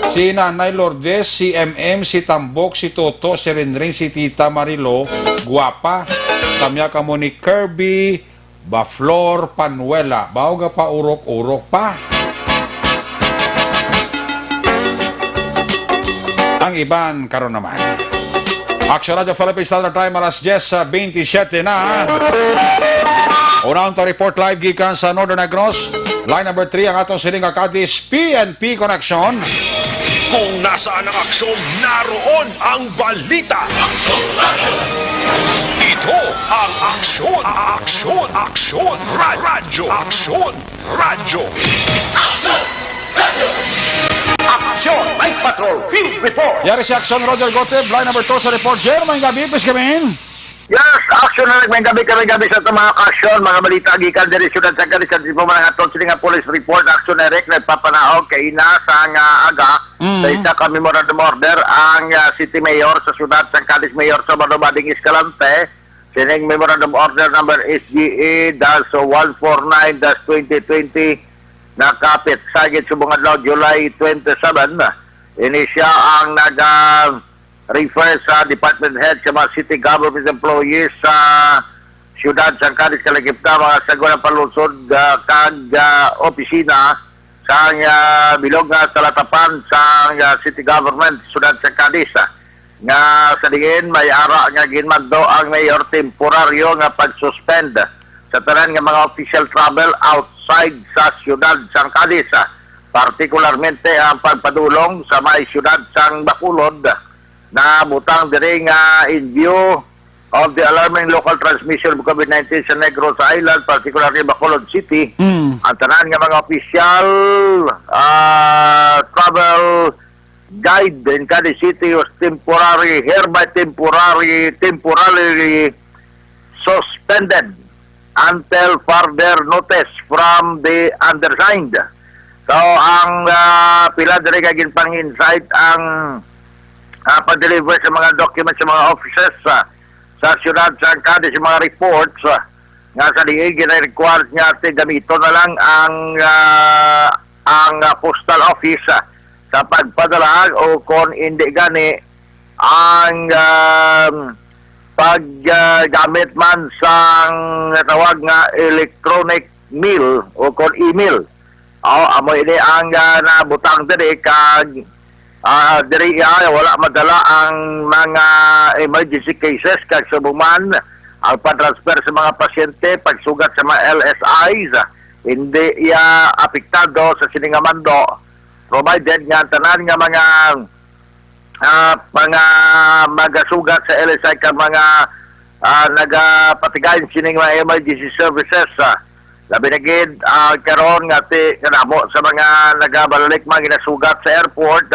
Speaker 3: Si Nanay Lourdes, si MM, si Tambok, si Toto, si Renren, si Tita Marilo, guwapa. Tamya ka mo ni Kirby Baflor Panuela. Bawa pa urok-urok pa. Ang iban karon naman. Action Radio Philippines Standard Time, alas 10:27 na. Unang to report live gikan sa Northern Negros. Line number 3 ang atong siling Cadiz PNP Connection.
Speaker 6: Kung nasaan ang aksyon, naroon ang balita. Aksyon Radio. Ito ang aksyon, aksyon, aksyon, radyo, aksyon, radyo.
Speaker 2: Aksyon Radio.
Speaker 1: Aksyon, Night Patrol, Field Report.
Speaker 3: Yari si Action Roger Goteb, line number 2 sa report. Jermaine Gabi, please come in.
Speaker 9: Yes, action na may gabi sa itong mga aksyon, mga balita gikan diri syudad sa Cadiz kansi po mga aton sila nga police report action direct nagpapanaog kay ina sa aga sa isa ka memorandum order ang city mayor sa syudad sa Cadiz Mayor sa Bading Escalante sining memorandum order number SGA-149-2020 nakapit sagit subong adlaw July 27. Ini siya ang refer sa department head sa mga city government employees sa siyudad sa Cadiz Kalagipta, mga sagulang palusod kag opisina sa bilog nga talatapan sa city government siyudad sa Cadiz. Nga sa dingin may ara nga ginmagdo ang mayor temporaryo nga pag-suspend sa tanan nga mga official travel outside sa siyudad sa Cadiz. Particularmente ang pagpadulong sa may siyudad sa Bacolod na butang diri nga in view of the alarming local transmission of COVID-19 sa Negros Island, particularly Bacolod City. Ang tanan nga mga official travel guide in Cadiz City was hereby temporarily suspended until further notice from the undersigned.
Speaker 11: So ang pila diri kay ginpang insight ang pag-deliver sa mga documents sa mga offices sa siyudad sa Cadiz, sa mga reports nga sa diig gina-require niya ate gamito na lang ang postal office sa pagpadala o kung hindi gani ang paggamit man sa tawag nga electronic mail o kung email. Amo ini ang nabutang diri kag diri wala madala ang mga emergency cases kag subuman ang pa-transfer sa mga pasyente pagsugat sa mga LSIs hindi apektado sa siningamando provided nga tanan nga mga magasugat sa LSI kag mga nagapatigayon sining mga emergency services labi na gid karon nga kanamo sa mga nagabalik mga ginasugat sa airport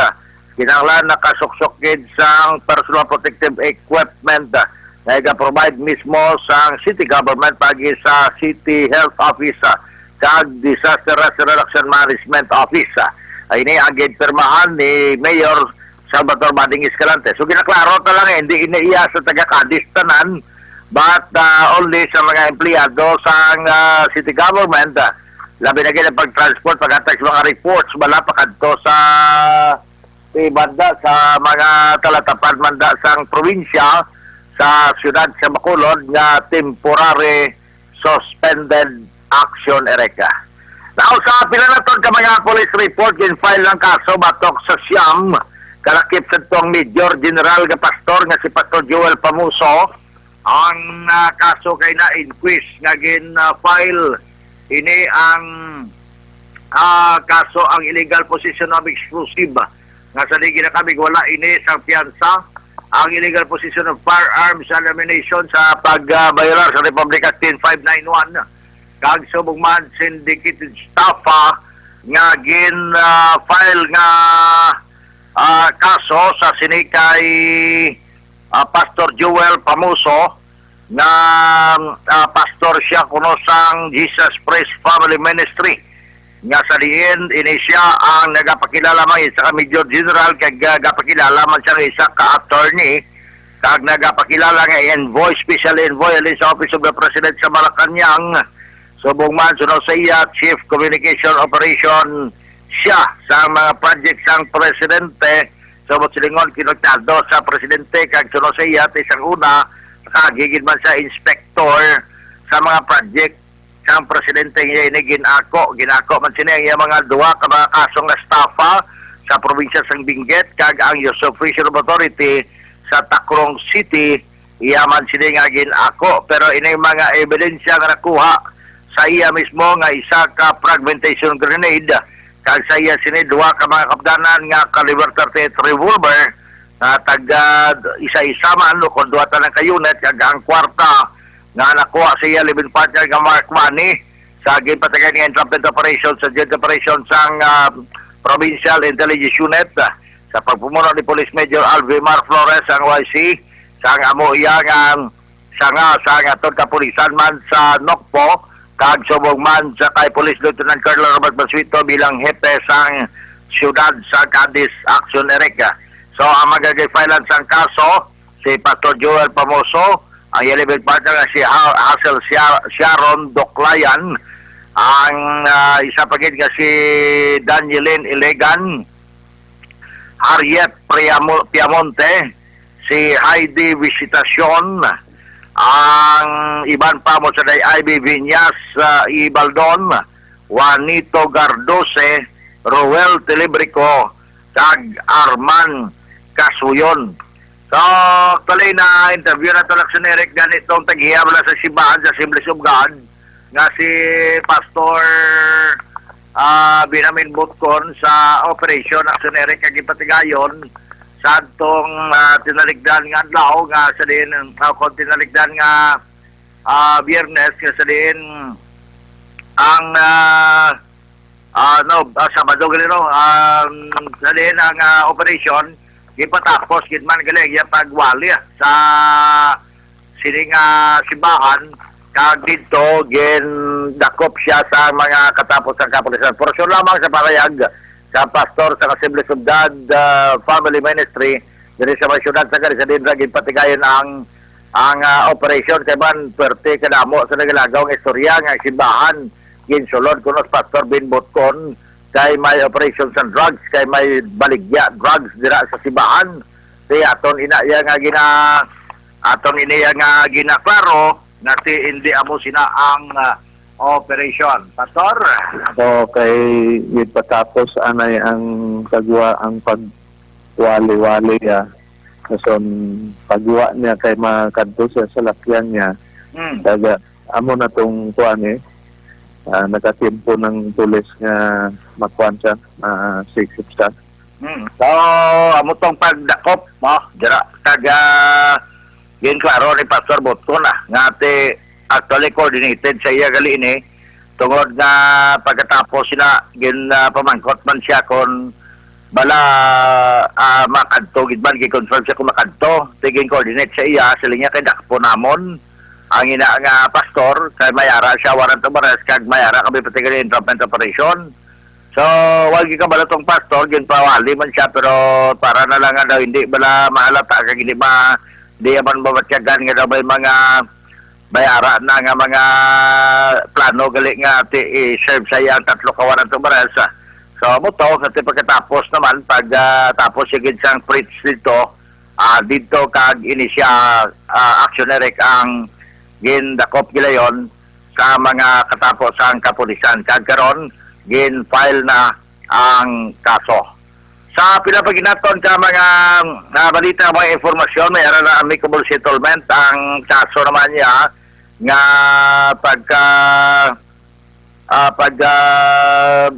Speaker 11: kinahanglan nakasuksok gid sa personal protective equipment na iga-provide mismo sa city government pagi sa City Health Office kag Disaster Reduction Management Office. Ay ini ang gid-pirmahan ni Mayor Salvador Bading Escalante. So ginaklaro ta lang hindi iniiya sa taga-Cadiz tanan but only sa mga empleyado sa city government labi na gid ang pag-transport pag-attach mga reports bala pa kadto sa banda sa mga talatapan manda sang probinsya sa siyudad sa Bacolod nga temporary suspended action ereka. Now sa pila na ka mga police report file ng kaso batok sa siyam kalakip sa tong Major General nga pastor nga si Pastor Joel Pamuso ang kaso kay na inquest nga file ini ang kaso ang illegal possession of explosive nga sa ligi na kami wala ini sa piyansa ang illegal possession of firearms and ammunition sa pagbayolar sa Republic Act 10591 kag subugman syndicated staff nga file nga kaso sa sinikay Pastor Joel Pamuso na pastor siya kuno sang Jesus Praise Family Ministry nga sa diin ini siya ang nagapakilala man isa ka Major General kag nagapakilala man siya isa ka attorney kag nagapakilala nga envoy special envoy sa Office of the President sa Malacañang subong man sunod sa iya Chief Communication Operation siya sa mga project sang presidente subot silingon kinotado sa presidente kag sunod sa iya isang una kagigid man sa inspector sa mga project ang presidente niya ini ginako man sila yung mga duwa ka mga kasong na staffa sa probinsya sang Benguet kag ang Yusuf Fisher Authority sa Tacloban City iyaman sila nga ginako pero ini mga ebidensya nga nakuha sa iya mismo nga isa ka fragmentation grenade kag sa iya sini duwa ka mga kapdanan nga caliber 38 revolver na taga isa-isa man o kung duwa tanang ka-unit kag ang kwarta nga nakuha siya living partner nga Mark Manny sa gipatagan nga entrapment operation sa joint operation sang Provincial Intelligence Unit sa pagpumuno ni Police Major Alvimar Flores ang YC sang amo iya nga sa atong kapulisan man sa Nokpo kag subong man sa kay Police Lieutenant Colonel Robert Basuito bilang hepe sang siyudad sa Cadiz Action Ereka. So ang magagay-filean sang kaso si Pastor Joel Pamuso ang living partner nga si Hazel Sharon Doclayan ang isa pagid nga si Danielin Ilegan Harriet Piamonte si Heidi Visitacion ang iban pa mo sa day Ivy Viñas Ibaldon Juanito Gardose Roel Telebrico kag Arman Kasuyon. So, tuloy na interview na talak si Eric ganitong taghiyab na sa simbahan sa Assemblies of God nga si Pastor Binamin Butkon sa operation na si Eric kagipatigayon sa atong tinaligdan nga adlaw nga sa din kung tinaligdan nga Biyernes nga sa din ang Sabado ganito sa din ang operation ipatapos gitman galing yung pagwali sa sining simbahan kag dito dakop siya sa mga katapos ng kapulisan. Porosyon lamang sa parayag sa pastor sa Assemblies of God Family Ministry diri sa may syudad sa Carisadindra ginpatigayon ang operation kay man perte kadamo sa nagalagaw ng istorya nga simbahan ginsulod kuno Pastor Ben Botkon kay may operation sa drugs kay may baligya drugs dira sa simbahan kaya aton ina nga ginaklaro nga hindi amo sina ang operation. Pastor?
Speaker 12: So, kay patapos anay ang kagwa ang pagwali-wali so, pagwa niya kay makadto siya sa lakyan niya. Daga, amo na tong kuan nakatimpo ng pulis nga makuan siya, sikip siya.
Speaker 11: So, amo tong pagdakop mo, dira ginklaro ni Pastor Botkon nga actually coordinated sa iya gali ini tungod nga pagkatapos sila pamangkot man siya kon bala makadto gid man gi-confirm siya kung makadto tiging coordinate sa iya sila niya kay dakpo namon ang ina nga pastor kay mayara siya warrant of arrest kag mayara kami patigal entrapment operation so wag ka bala tong pastor ginpawali man siya pero para na lang daw hindi bala mahalata kag hindi di man mabatyagan nga daw may mga bayara na nga mga plano gali nga i-serve sa iya ang 3 kawaran to baras. So mo to kasi pagkatapos naman tapos sigid sang preach dito kag inisya actionary ang gindakop gilayon sa mga katapos ang kapulisan kag karon gin-file na ang kaso. Sa pinapaginaton ka mga balita, mga informasyon, may ara na amicable settlement. Ang kaso naman niya nga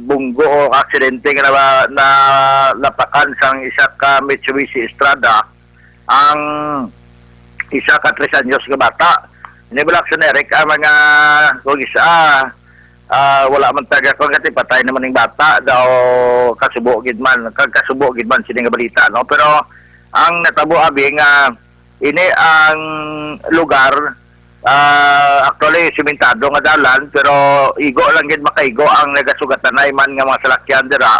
Speaker 11: bunggo o aksidente nga na lapakan sang isa ka Mitsubishi Estrada ang isa ka 3 anyos nga bata. Inibulakson Eric ang mga kung isa wala man taga kung kati patay naman ng bata daw kasubo gid man sini nga balita no pero ang natabo abi nga ini ang lugar actually simentado nga dalan pero igo lang gid makaigo ang nagasugatanay man nga mga salakyan dira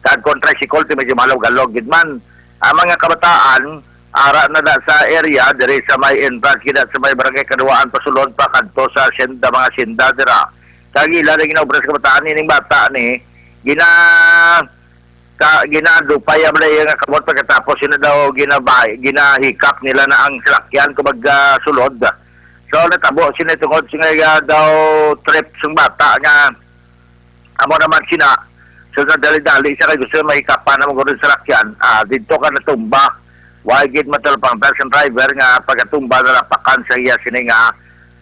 Speaker 11: kag tricycle ti medyo malog-galog gid man ang mga kabataan ara na sa area diri sa may entrance gid sa may barangay Kaduaan pasulod pa kadto sa mga sinda dira kagila na ginaobra sa kabataan ning bata ni ginadupay ang laya nga kamot pagkatapos yun na daw ginahikap nila na ang salakyan kung magsulod. So natabo sila tungod siya daw trip sa bata nga amo naman sina so na dali-dali siya kay gusto mahikapan na magulod sa salakyan dito ka natumba wagid matalpang person driver nga pagkatumba na lapakan sa iya sini nga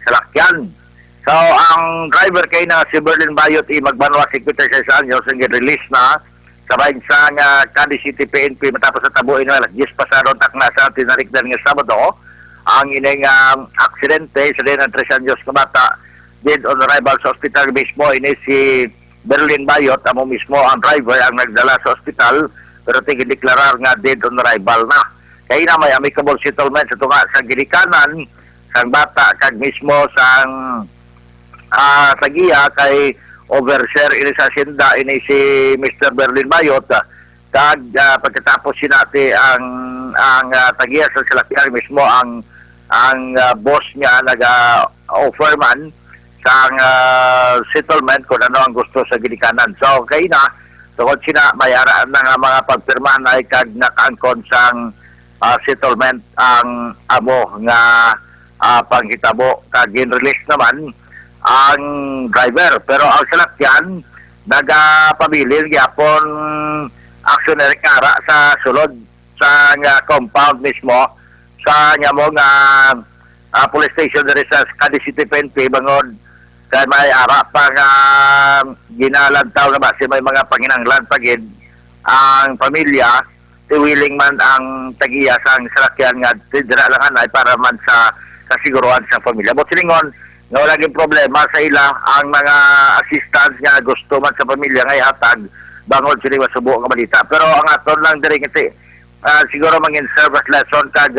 Speaker 11: salakyan. So, ang driver kay na si Berlin Bayot magbanwa 56 anyos ang release na sa bansang Cadiz City PNP matapos sa tabuin na 10 pasado tak na sa tinarikdan nga Sabado ang ining aksidente sa din ng 3 anyos na bata dead on arrival sa hospital mismo ini si Berlin Bayot amo mismo ang driver ang nagdala sa hospital pero tigil-deklarar nga dead on arrival na kaya na may amicable settlement sa tunga sa gilikanan sang bata kag mismo sang tagiya kay overseer ini sa sinda ini si Mr. Berlin Bayot kag pagkatapos sinati ang tagiya sa salakyan mismo ang boss niya naga-offer man sang settlement kung ano ang gusto sa gilikanan. So kay na tungod sina mayaraan na nga mga pagpirmahan ay kag nakaangkon sang settlement ang amo nga panghitabo kag gin-release naman ang driver pero ang salakyan nagapabilin gyapon actionary kara sa sulod sa compound mismo sa mo nga police station diri sa Cadiz City PNP bangod kay may ara pa nga ginalantaw na base may mga panginanglan pagid ang pamilya willing man ang tagiya sang salakyan nga dira lang anay para man sa kasiguruhan sa pamilya but silingon nga wala ging problema sa ila ang mga assistants nga gusto man sa pamilya nga ihatag bangod sila masubo nga balita pero ang aton lang diri kasi siguro mangin service lesson kag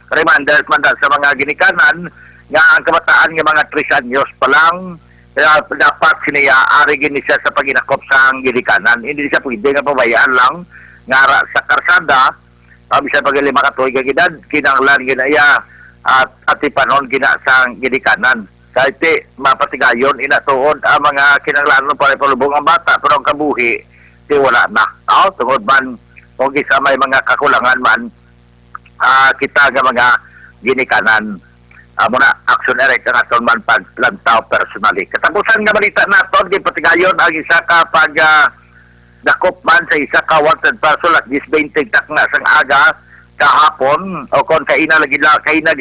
Speaker 11: reminders man sa mga ginikanan nga ang kabataan nga mga 3 anyos pa lang dapat siniya arigin ni siya sa paginakop sa gilikanan. Hindi siya pwede nga pabayaan lang nga sa karsada bisa pagili makatuig ka gidad kinanglan ginaya at atipanon gina sa gilikanan. Kahit mapatigayon inatuod ang mga kinanglanon para palubong ang bata pero ang kabuhi di wala na. Tungod man kung isa may mga kakulangan man kita nga mga ginikanan muna action erect ang aton man paglantaw personally. Katapusan nga balita naton gipatigayon ang isa ka pag dakop man sa isa ka wanted person at 20 tak nga sang aga kahapon o kon kaina gid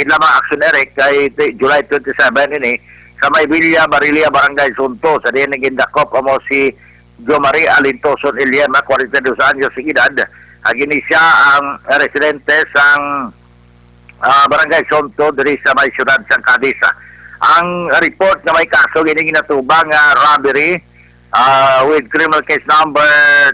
Speaker 11: lamang action erect kay July 27 ini sa may Villa Marilia Barangay Sunto sa diin gindakop amo si Jo Maria Alintoson Eliema 42 anyos si edad agini siya ang residente sang Barangay Sunto diri sa may syudad sang Cadiz. Ang report na may kaso gini ginatubang robbery with criminal case number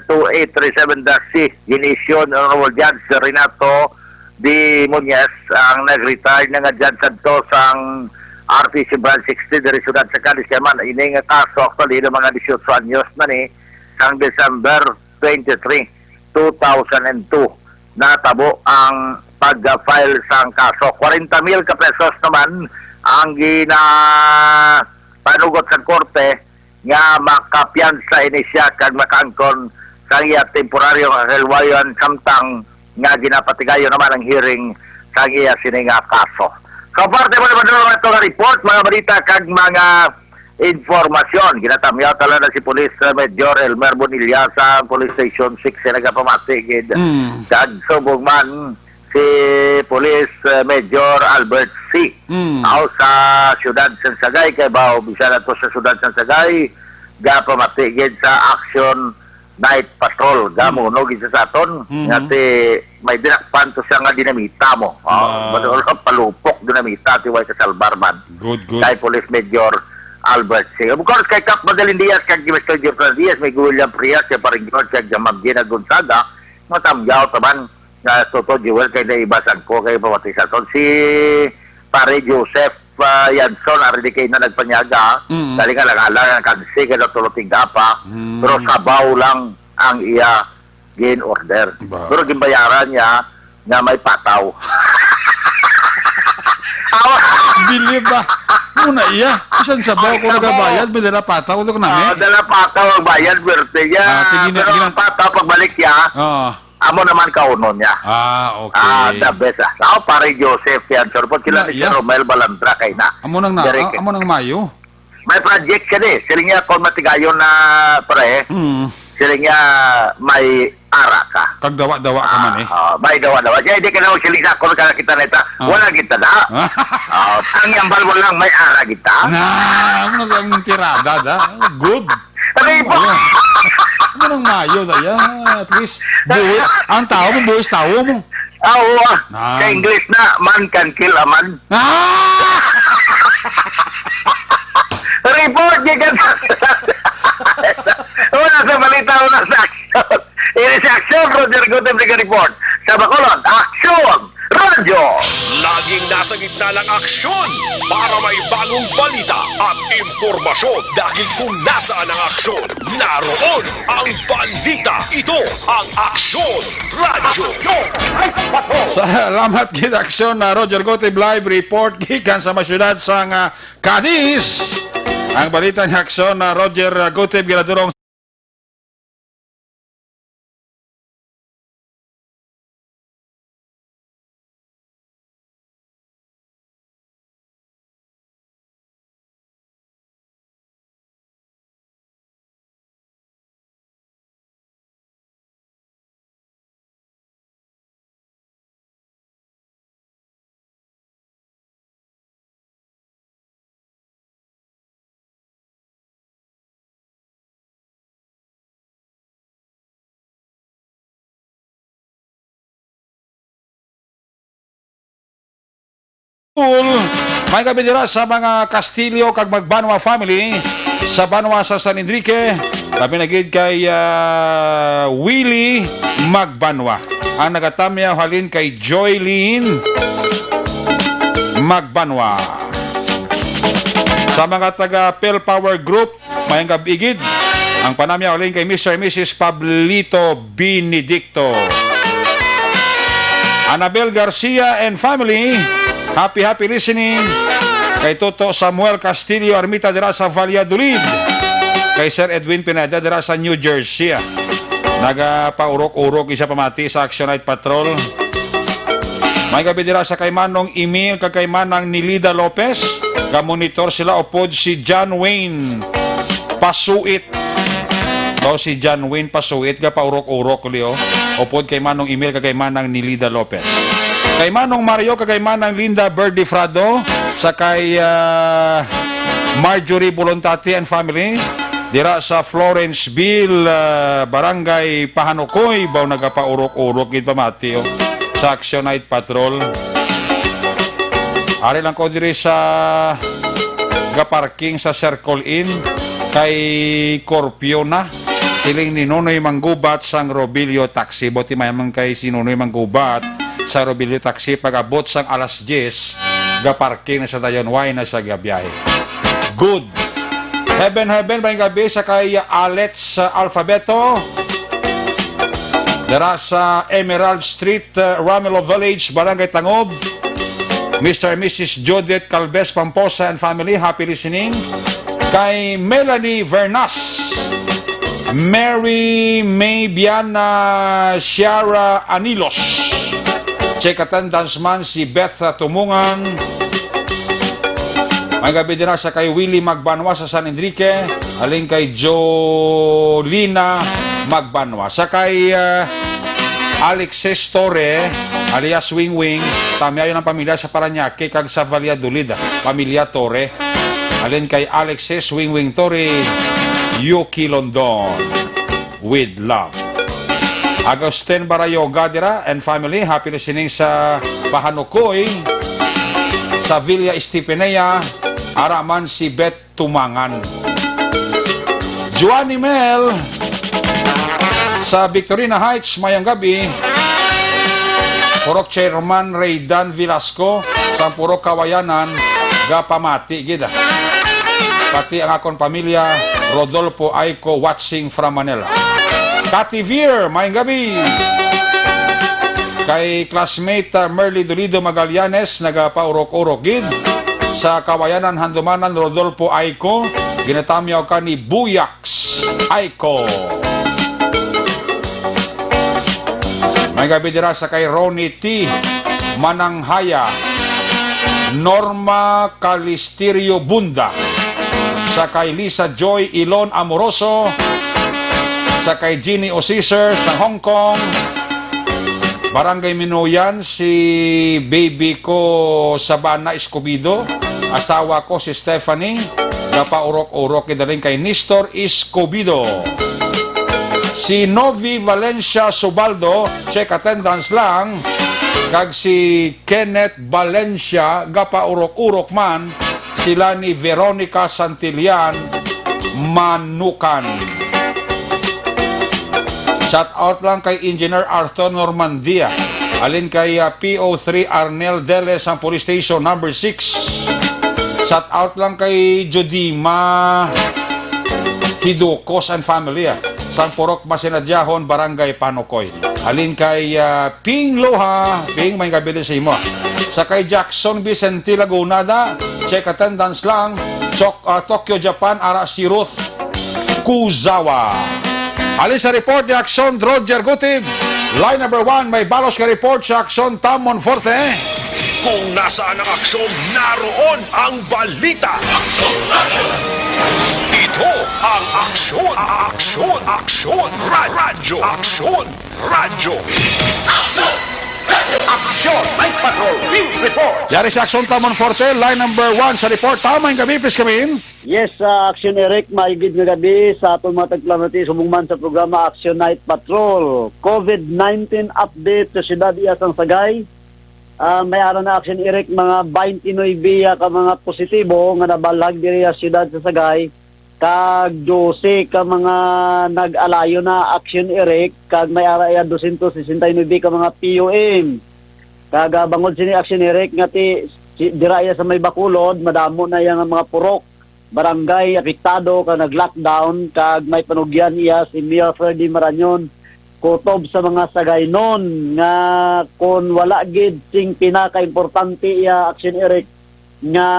Speaker 11: 2837-C ginisyon Honorable Judge Renato D. Muñez ang nag-retire na nga judge adto sang RPC Branch 60 diri syudad sa Cadiz kay man ini nga kaso actually ng mga 18 anyos na ni sang December 23, 2002 natabo ang pag-file sang kaso. 40,000 ka pesos naman ang panugot sa korte nga makapiyansa ini siya kag makaangkon sa iya temporaryo nga helwayon samtang nga ginapatigayo naman ang hearing sa iya sini nga kaso. So parte mo naman doon ito nga report, mga balita kag mga informasyon. Ginatamyaw tala na si Police Major Elmer Bonilla sa Police Station 6 na nagapamatigid. Kag subog man si Police Major Albert C. Ako sa siyudad San Sagay kay bao bisa na to sa siyudad San Sagay gapamatigid sa Action Night Patrol gamunog isa sa aton ngati may dinakpan to siya nga dinamita mo palupok dinamita tiway sa Salbarman
Speaker 3: good
Speaker 11: kay Police Major Albert C. Of course kay Cap Madeline Diaz kay Mr. Jeffrey Diaz may William Prias kay paring George kay Jamagina Gonzaga matamyaw taman na Toto Jewel kay naibasan ko kay pawatisan ton si pare Joseph Yanson ari kay na nagpanyaga dali nga lang ang kansi kay Dr. Tingapa pero sabaw lang ang iya gin order pero gimbayaran niya nga may pataw.
Speaker 3: Bili ba? Muna iya. Isan sabaw ko nagabayad, may dala pataw ito namin.
Speaker 11: Dala pataw ang bayad, birthday niya. Pero ang pataw pagbalik niya, amo naman kaunon niya.
Speaker 3: Okay.
Speaker 11: The best. Ako pare Joseph yan. Sure po sila ni Sir Romel Balandra kay na.
Speaker 3: Amo nang Mayo.
Speaker 11: May project siya eh. Sila niya kung matigayon na pre, sila niya may ara ka.
Speaker 3: Kagdawa-dawa ka man eh.
Speaker 11: May dawa-dawa. Kaya hindi ka na magsilisa kung kita neta. Wala kita na. Ang yambal mo lang may ara kita.
Speaker 3: Ano lang tirada da? Good.
Speaker 11: Ripo!
Speaker 3: Ano nang Mayo da yan? At least, ang tao mo, buwis tao mo.
Speaker 11: Oo. Sa English na, man can kill a man. Report niya ka. Una sa balita, una sa action. Ini sa action, Roger Gutem report. Sa Bacolod, action! Radyo!
Speaker 6: Laging nasa gitna ng aksyon para may bagong balita at impormasyon. Dahil kung nasaan ang aksyon, naroon ang balita. Ito ang Aksyon Radyo.
Speaker 3: Salamat kid aksyon na Roger Gotib live report gikan sa masyudad sa Cadiz. Ang balita ni aksyon na Roger Gotib giladurong may kabidira sa mga Castillo kag Magbanwa family sa Banwa sa San Enrique kami nagid kay Willie Magbanwa ang nagatamya halin kay Joylene Magbanwa. Sa mga taga Pel Power Group, mayang gabigid. Ang panamya uling kay Mr. and Mrs. Pablito Benedicto. Annabel Garcia and family, happy listening. Kay Toto Samuel Castillo Armita dira sa Valladolid. Kay Sir Edwin Pineda dira sa New Jersey. Nagapaurok-urok isa pamati sa Action Night Patrol. May gabi dira sa kay Manong Emil kay Manang Nilida Lopez. Ka-monitor sila upod si John Wayne Pasuit. Si John Wayne Pasuit paurok-urok liyo. Upod kay Manong Emil kay Manang Nilida Lopez. Kay Manong Mario kay Manang Linda Berdifrado sa kay Marjorie Bolontati and family dira sa Florenceville, Barangay Pahanukoy, baw nagapaurok-urok gid pamati sa Action Night Patrol. Ari lang ko diri sa gaparking sa Circle Inn kay Corpiona. Siling ni Nonoy Manggubat sang Robilio Taxi. Boti mayamang kay si Nonoy Manggubat sa Robilio Taxi pag-abot sang alas 10 gaparking na sa dayon way na sa gabiyahe. Good. Heaven may gabi sa kay Alex Alfabeto dara sa Emerald Street, Ramelo Village, Barangay Tangob. Mr. and Mrs. Judith Calves Pamposa and family, happy listening. Kay Melanie Vernas, Mary May Biana Ciara Anilos, check attendance man si Beth Tumungan. May gabi din sa kay Willie Magbanwa sa San Enrique, aling kay Jolina Magbanwa. Sa kay Alexis Torre, alias Wing Wing, tamiayo ng pamilya sa Paranaque kag sa Valladolid, pamilya Torre. Alin kay Alexis Wing Wing Torre, Yuki London, with love. Agustin Barayoga dira and family, happy listening sa Pahanukoy, sa Villa Estipenea, araman si Bet Tumangan. Juani Mel sa Victorina Heights, mayang gabi. Purok Chairman Raydan Velasco sa Purok Kawayanan, gapamati gida. Pati ang akong pamilya, Rodolfo Aiko watching from Manila. Cathy Veer, mayang gabi. Kay classmate Merly Dolido Magallanes, nagapaurok-urok gid. Sa Kawayanan, Handumanan, Rodolfo Aiko, ginatamyaw ka ni Buyaks Aiko. May gabi dira sa kay Ronnie T. Mananghaya, Norma Calisterio Bunda, sa kay Lisa Joy Ilon Amoroso, sa kay Ginny O'Caesar sa Hong Kong, Barangay Minuyan, si baby ko Sabana Escobido, asawa ko si Stephanie, napaurok-urok idaling kay Nestor Escobido. Si Novi Valencia Subaldo, check attendance lang, kag si Kenneth Valencia, gapaurok-urok man, sila ni Veronica Santillan Manukan. Shout out lang kay Engineer Arthur Normandia, alin kay PO3 Arnel Deles ang Police Station number 6. Shout out lang kay Jodima Hidukos and family sa Purok Masinadyahon, Barangay Panukoy. Alin kay Ping Loha, Ping may gabi din sa imo. Sa kay Jackson Vicente Lagunada, check attendance lang, Tokyo, Japan, ara si Ruth Kuzawa. Alin sa report ni Action Roger Gutib, line number 1, may balos ka report sa Action Tamon Forte.
Speaker 6: Kung nasaan ang aksyon, naroon ang balita. Ito ang aksyon, aksyon, radyo, aksyon, radyo.
Speaker 1: Action Night Patrol Field Report.
Speaker 3: Yari sa Action Tamon Forte, line number 1 sa report. Tama yung gabi, please come in.
Speaker 13: Yes, Action Eric, maigid nga gabi sa atong mga tagplamati sumungman sa programa Action Night Patrol. COVID-19 update sa siyudad Iyasang Sagay. May araw na Action Eric, mga 29 ka mga positibo nga nabalag diri sa siyudad sa Sagay. Kag 12 ka mga nag-alayo na Action Eric, kag may ara 269 ka mga POM. Kag bangod sini Action Eric nga ti dira sa may Bacolod, madamo na yang mga purok barangay apektado ka nag-lockdown kag may panugyan iya si Mayor Freddy Marañon kutob sa mga sagay nun nga kung wala gid sing pinaka-importante iya action Eric nga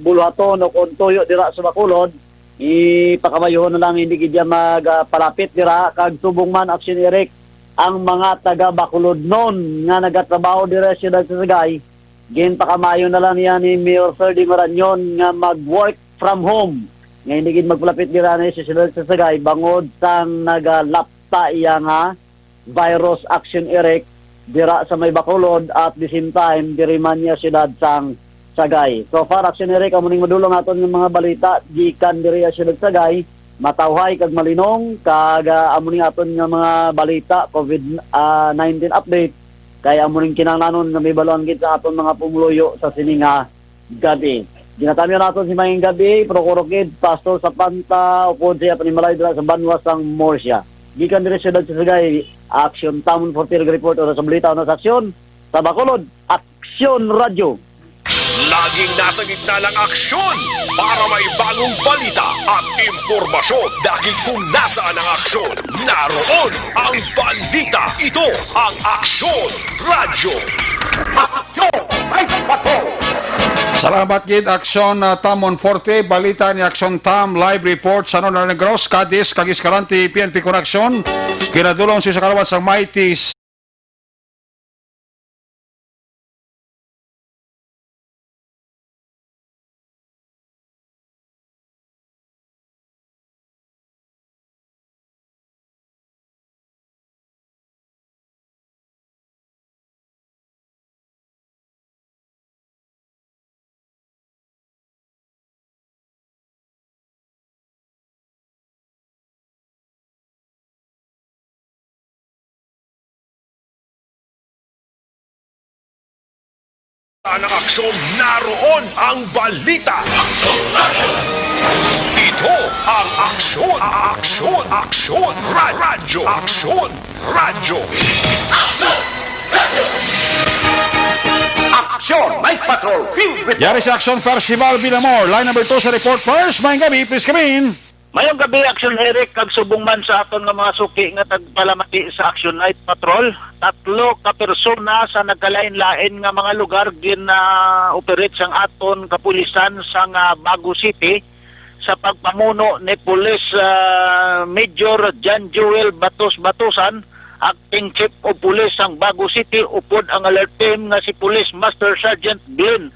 Speaker 13: bulhaton o kung tuyo dira sa Bacolod ipakamayuhon na lang hindi gid magpalapit dira kag subong man action Eric ang mga taga Bacolod nun nga nagatrabaho dira sa siyudad sa Sagay ginpakamayo na lang niya ni Mayor Freddy Marañon nga mag-work from home nga hindi gid magpalapit dira na sa siyudad sa Sagay bangod sang nagalapta iya nga virus action Eric dira sa may Bacolod at the same time diri man niya siyudad sang Sagay. So far action Eric amuning madulong aton ng mga balita gikan diri sa siyudad Sagay matawhay kag malinong kag amuning aton nga mga balita COVID-19 update kaya amuning kinahanglanon nga may balon gid sa aton mga pumuluyo sa sininga gabi. Ginatamyo naton si mayong gabi Procuro Kid Pastor sa Panta upod siya panimalay dira sa Banwas sang Morsia. Gikan diri sa siyudad sa Sagay Action Town 40 report o sa balita o sa aksyon sa Bacolod Aksyon Radio.
Speaker 6: Laging nasa gitna ng aksyon para may bagong balita at impormasyon dahil kung nasaan ang aksyon, naroon ang balita. Ito ang Aksyon Radio.
Speaker 1: Aksyon Night Patrol!
Speaker 3: Salamat gid Aksyon Tamon Forte, balita ni Aksyon Tam, live report sa Northern Negros, Cadiz, kag Escalante, PNP Connection. Kinadulong si sa kalawat sa Mighty
Speaker 6: Ang aksyon, naroon ang balita. Ito ang Aksyon Radio. Aksyon Radio.
Speaker 1: Aksyon Night Patrol Field Report!
Speaker 3: Yari sa Action Festival Villamor. Line number 2 sa report first. Mayong gabi, please come in.
Speaker 11: Mayong gabi, Action Eric, kag subong man sa aton nga mga suki nga tagpalamati sa Action Night Patrol. 3 ka persona sa nagkalain-lain nga mga lugar gina-operate sang aton kapulisan sang Bago City sa pagpamuno ni Police Major John Joel Batos-Batosan, Acting Chief of Police sang Bago City, upod ang alert team nga si Police Master Sergeant Glenn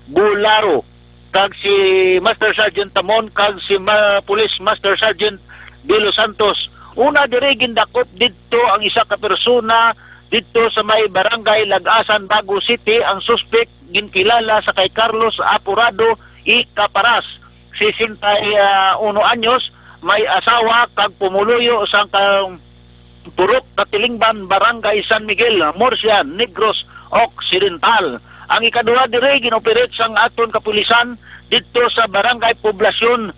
Speaker 11: Bularo, kag si Master Sergeant Tamon, kag si Police Master Sergeant De Los Santos. Una diri gindakop didto ang isa ka persona didto sa may barangay Lagasan, Bago City. Ang suspect ginkilala sa kay Carlos Apurado y Caparas, 61 anyos, may asawa kag pumuluyo sa Purok, Katilingban, Barangay San Miguel, Murcia, Negros Occidental. Ang ikaduha dire ginoperate sang aton kapulisan dito sa Barangay Poblasyon,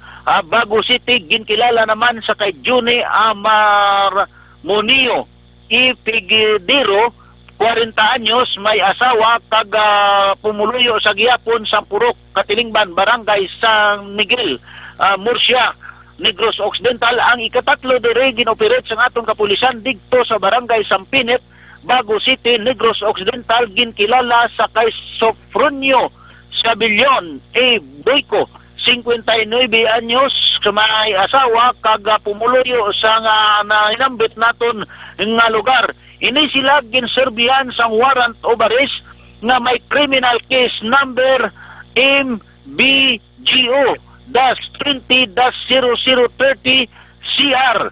Speaker 11: Bago City, ginkilala naman sa kay Juni Amar Monio Ipigidiro, 40 anyos, may asawa kag pumuluyo sa gihapon sa Purok, Katilingban, Barangay San Miguel, Murcia, Negros Occidental. Ang ikatatlo dire ginoperate sang aton kapulisan dito sa Barangay Sampinet, Bago City, Negros Occidental, ginkilala sa kay Sofronio Sabillon A. Boyco, 59 anyos, may asawa kag pumuluyo sa nainambit naton nga lugar. Ini sila ginserbihan sang warrant of arrest nga may criminal case number MBGO-20-0030 CR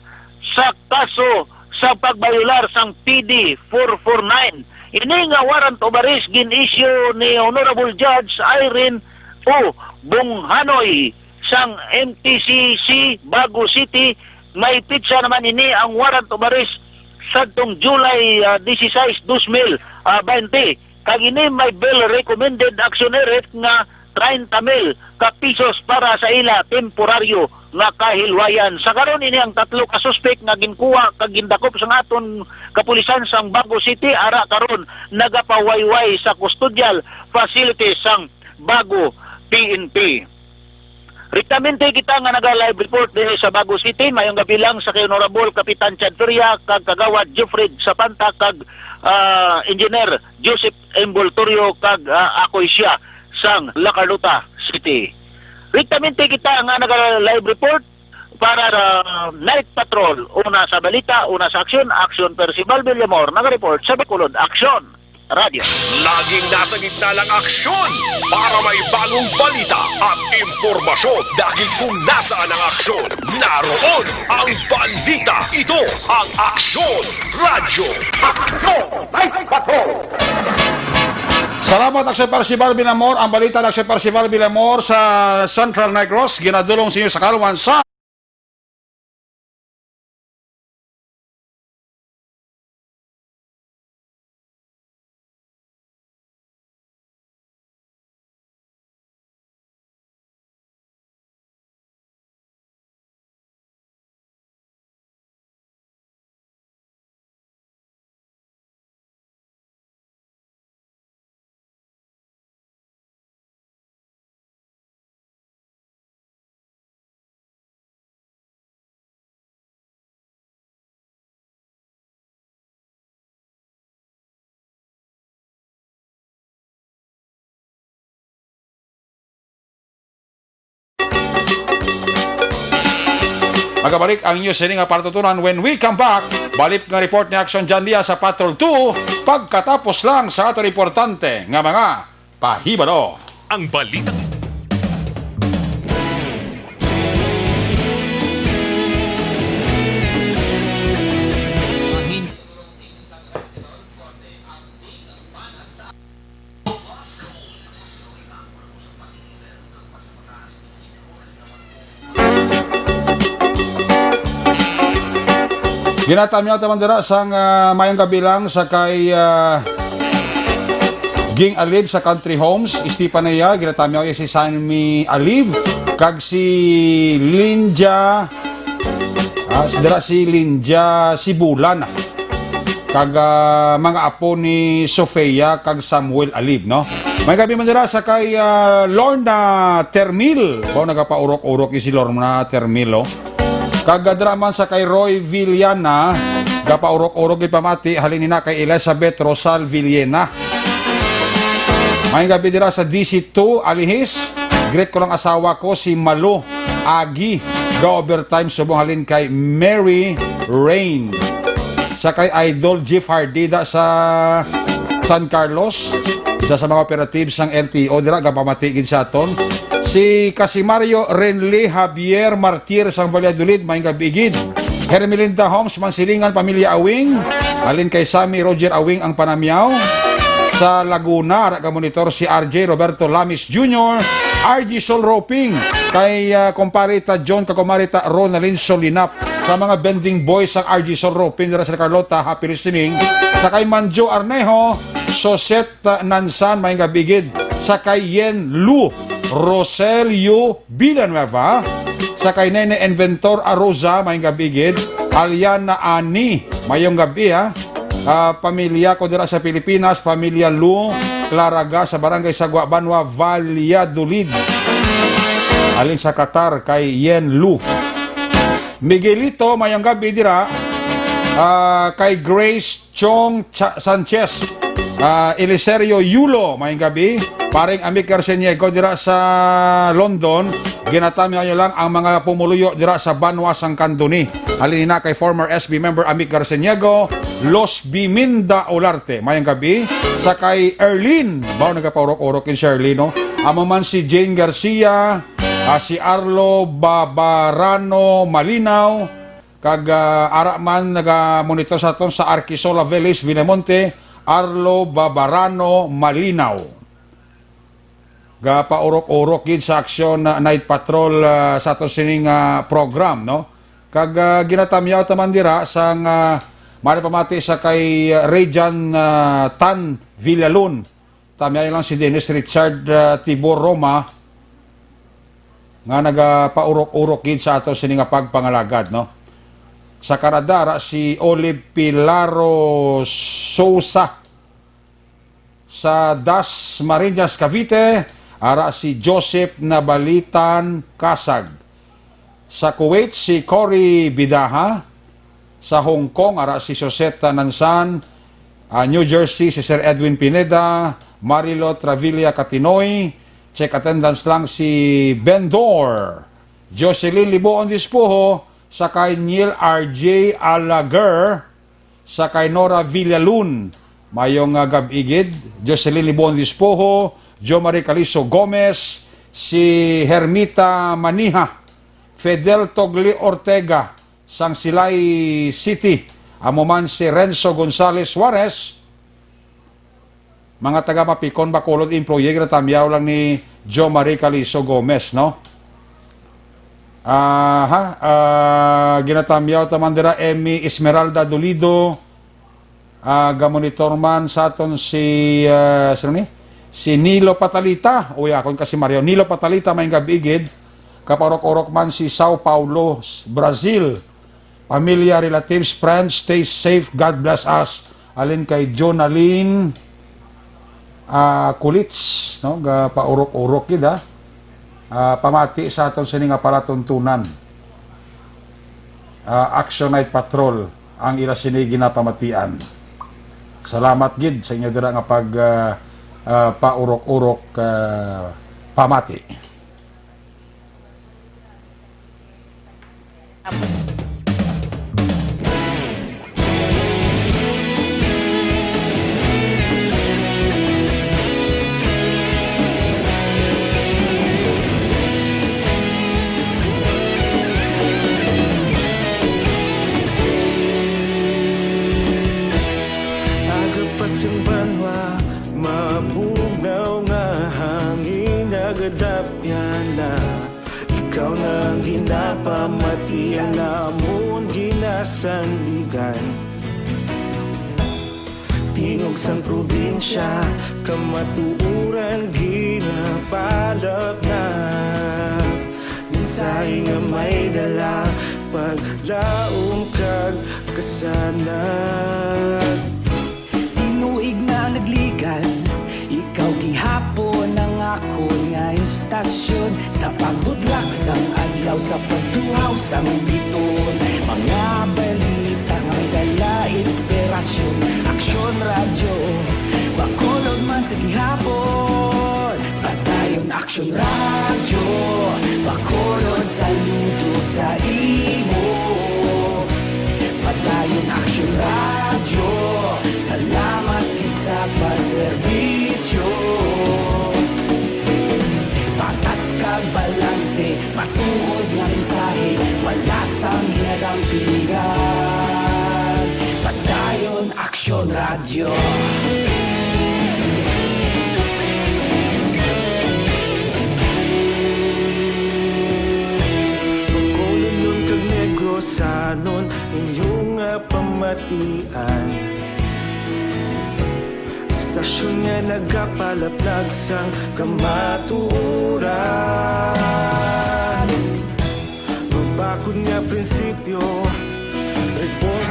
Speaker 11: sa kaso sa pagbayular sang PD 449. Ini nga warrant of arrest gin-issue ni Honorable Judge Irene O. Bunghanoy sang MTCC Bago City. May pitsa naman ini ang warrant of arrest sadtong July 16, 2020. Kag ini may bail recommended action rate nga 30,000 ka pisos para sa ila temporaryo nga kahilwayan. Sa karon ini ang 3 ka suspect nga ginkuha kag gindakop sa aton kapulisan sang Bago City, ara karon nagapawayway sa custodial facility sang Bago PNP.
Speaker 14: Riktamente kita nga naga-live report din sa Bago City, mayong gabi lang sa kay Honorable Kapitan Chad Feria, kag Kagawad Jeffrey Sapanta, kag Engineer Joseph Emboltorio, kag ako'y siya sang La Carlota City. Riktamente kita nga naga-live report para Night Patrol. Una sa balita, una sa aksyon, aksyon Percival Villamor, naga-report sa Bacolod Aksyon Radio.
Speaker 6: Laging nasa gitna ng aksyon para may bagong balita at impormasyon dahil kung nasaan ang aksyon, naroon ang balita. Ito ang Aksyon Radio.
Speaker 1: Action Night Patrol!
Speaker 3: Salamat Aksyon Percival Villamor. Ang balita ng Aksyon Percival Villamor sa Central Negros, ginadulong sa inyo sa Kalwan sa magabalik ang news nga partutunan when we come back. Balik nga report ni Action John Dia sa Patrol 2 pagkatapos lang sa ato importante nga mga pahibalo.
Speaker 6: Ang balita.
Speaker 3: Ginatamyaw taman dira sang mayang gabi lang sa kay Ging Aliv sa Country Homes, Estefanía, ginatamyaw si Sanmi Aliv, kag si Linja, dira si Linja Sibulan, kag mga apo ni Sofia, kag Samuel Aliv, no? May gabi man dira sa kay Lorna Termil, nagapaurok-urok si Lorna Termil, oh. Kagadraman sa kay Roy Villana, gapaurok-urok ipamati halinina kay Elizabeth Rosal Villena. May gabi dira sa DC2 Alihis, great ko lang asawa ko si Malo Agi, ga-overtime subong halin kay Mary Rain. Sa kay Idol Jeff Hardida sa San Carlos, isa sa mga operatives ng LTO dira gapamatigid sa aton. Si Casimario Renle Javier Martir sang Valladolid, may gabigid. Hermelinda Homes, Mansilingan, Pamilya Awing. Alin kay Sammy Roger Awing ang Panamyaw. Sa Laguna, monitor si RJ Roberto Lamis Jr. RG Sol Roping. Kay Comparita John, Kakumarita Ronalyn Solinap. Sa mga bending boys ang RG Sol Roping, dira sa Carlota, happy listening. Sa kay Manjo Arnejo, Soset Nansan, may gabigid. Sa kay Yen Lu Roselio Villanueva, sa kay Nene Inventor Aroza, may gabigid. Aliana Ani, mayong gabi pamilya ko dira sa Pilipinas, pamilya Lu Claraga sa barangay Sagwa Banwa, Valladolid. Alin sa Qatar kay Yen Lu. Miguelito, mayong gabi dira kay Grace Chong Sanchez, Eliserio Yulo, mayong gabi. Paring Amik Garceniego dira sa London, ginatamya nyo lang ang mga pumuluyo dira sa Banwa sang Candoni. Halina kay former SB member Amik Garceniego, Los Biminda Olarte, mayang gabi. Sa kay Erlin, nagapaurok-urok in Sherlino. Amo man si Jane Garcia, si Arlo Babarano Malinaw, kag araman naga-monitor sa aton sa Arquisola Village, Vinemonte, Arlo Babarano Malinaw. Gapaurok-urok gid sa aksyon Night Patrol sa ato sining program, no? Kag ginatamyaw taman dira sang maripamati sa kay Rejan Tan Villalon. Tamyaw lang si Dennis Richard Tibor Roma nga nagapaurok-urok gid sa ato sining pagpangalagad, no? Sa Canada si Olive Pilaro Sousa sa Das Marinas Cavite. ara si Joseph Nabalitan Kasag. Sa Kuwait si Cory Bidaha. Sa Hong Kong ara si Soseta Nansan. New Jersey si Sir Edwin Pineda. Marilo Travilla Catinoy. Check attendance lang si Bendor. Jocelyn Liboon Dispuho. Sakay Neil R.J. Alager. Sakay Nora Villalun. Mayong gabigid. Jocelyn Liboon Dispuho. Jo Marie Caliso Gomez. Si Hermita Maniha. Fidel Togli Ortega. Sang Silay City. Amuman si Renzo Gonzales Suarez. Mga taga Mapicon, Bacolod, employee, natamyaw lang ni Jo Marie Caliso Gomez, no? Ginatamyaw taman dira Emmy Esmeralda Dolido. Gamonitor man sa aton si, si Nilo Patalita. O yakon kasi Mario. Nilo Patalita may gabigid. Kaparok-orok man si Sao Paulo, Brazil. Pamilya, relatives, friends, stay safe. God bless us. Alin kay Jonaline Kulits, no? Paurok-urok gid pamati sa aton sini nga palatuntunan. Action Night Patrol ang ila sini ginapamatian. Salamat gid sa inyo dira nga pag paurok-urok pamati.
Speaker 2: Ikaw nang ginapamatian namon ginasandigan. Tingog sang probinsya kamatuuran ginapalap na. Minsay nga may dala paglaom kag kasanag. Tinuig na nagligan, ikaw gihapon ang ako nga istasyon. Sa pagbudlak sang adlaw, sa pagtuhaw sang biton. Mga balita nga dala inspirasyon. Aksyon radyo, Bacolod man sa gihapon. Patayon Aksyon radyo, Bacolod saludo sa imo. Patayon Aksyon radyo, salamat isa pa serbisyo. Patas kag balanse, matuod nga mensahe, wala sang ginadampingan. Patayon Aksyon radyo. Bacolod nun kag Negrosanon, inyong pamatian. Istasyon nga nagapalaplag sang kamatuuran. Mabakod nga prinsipyo, report.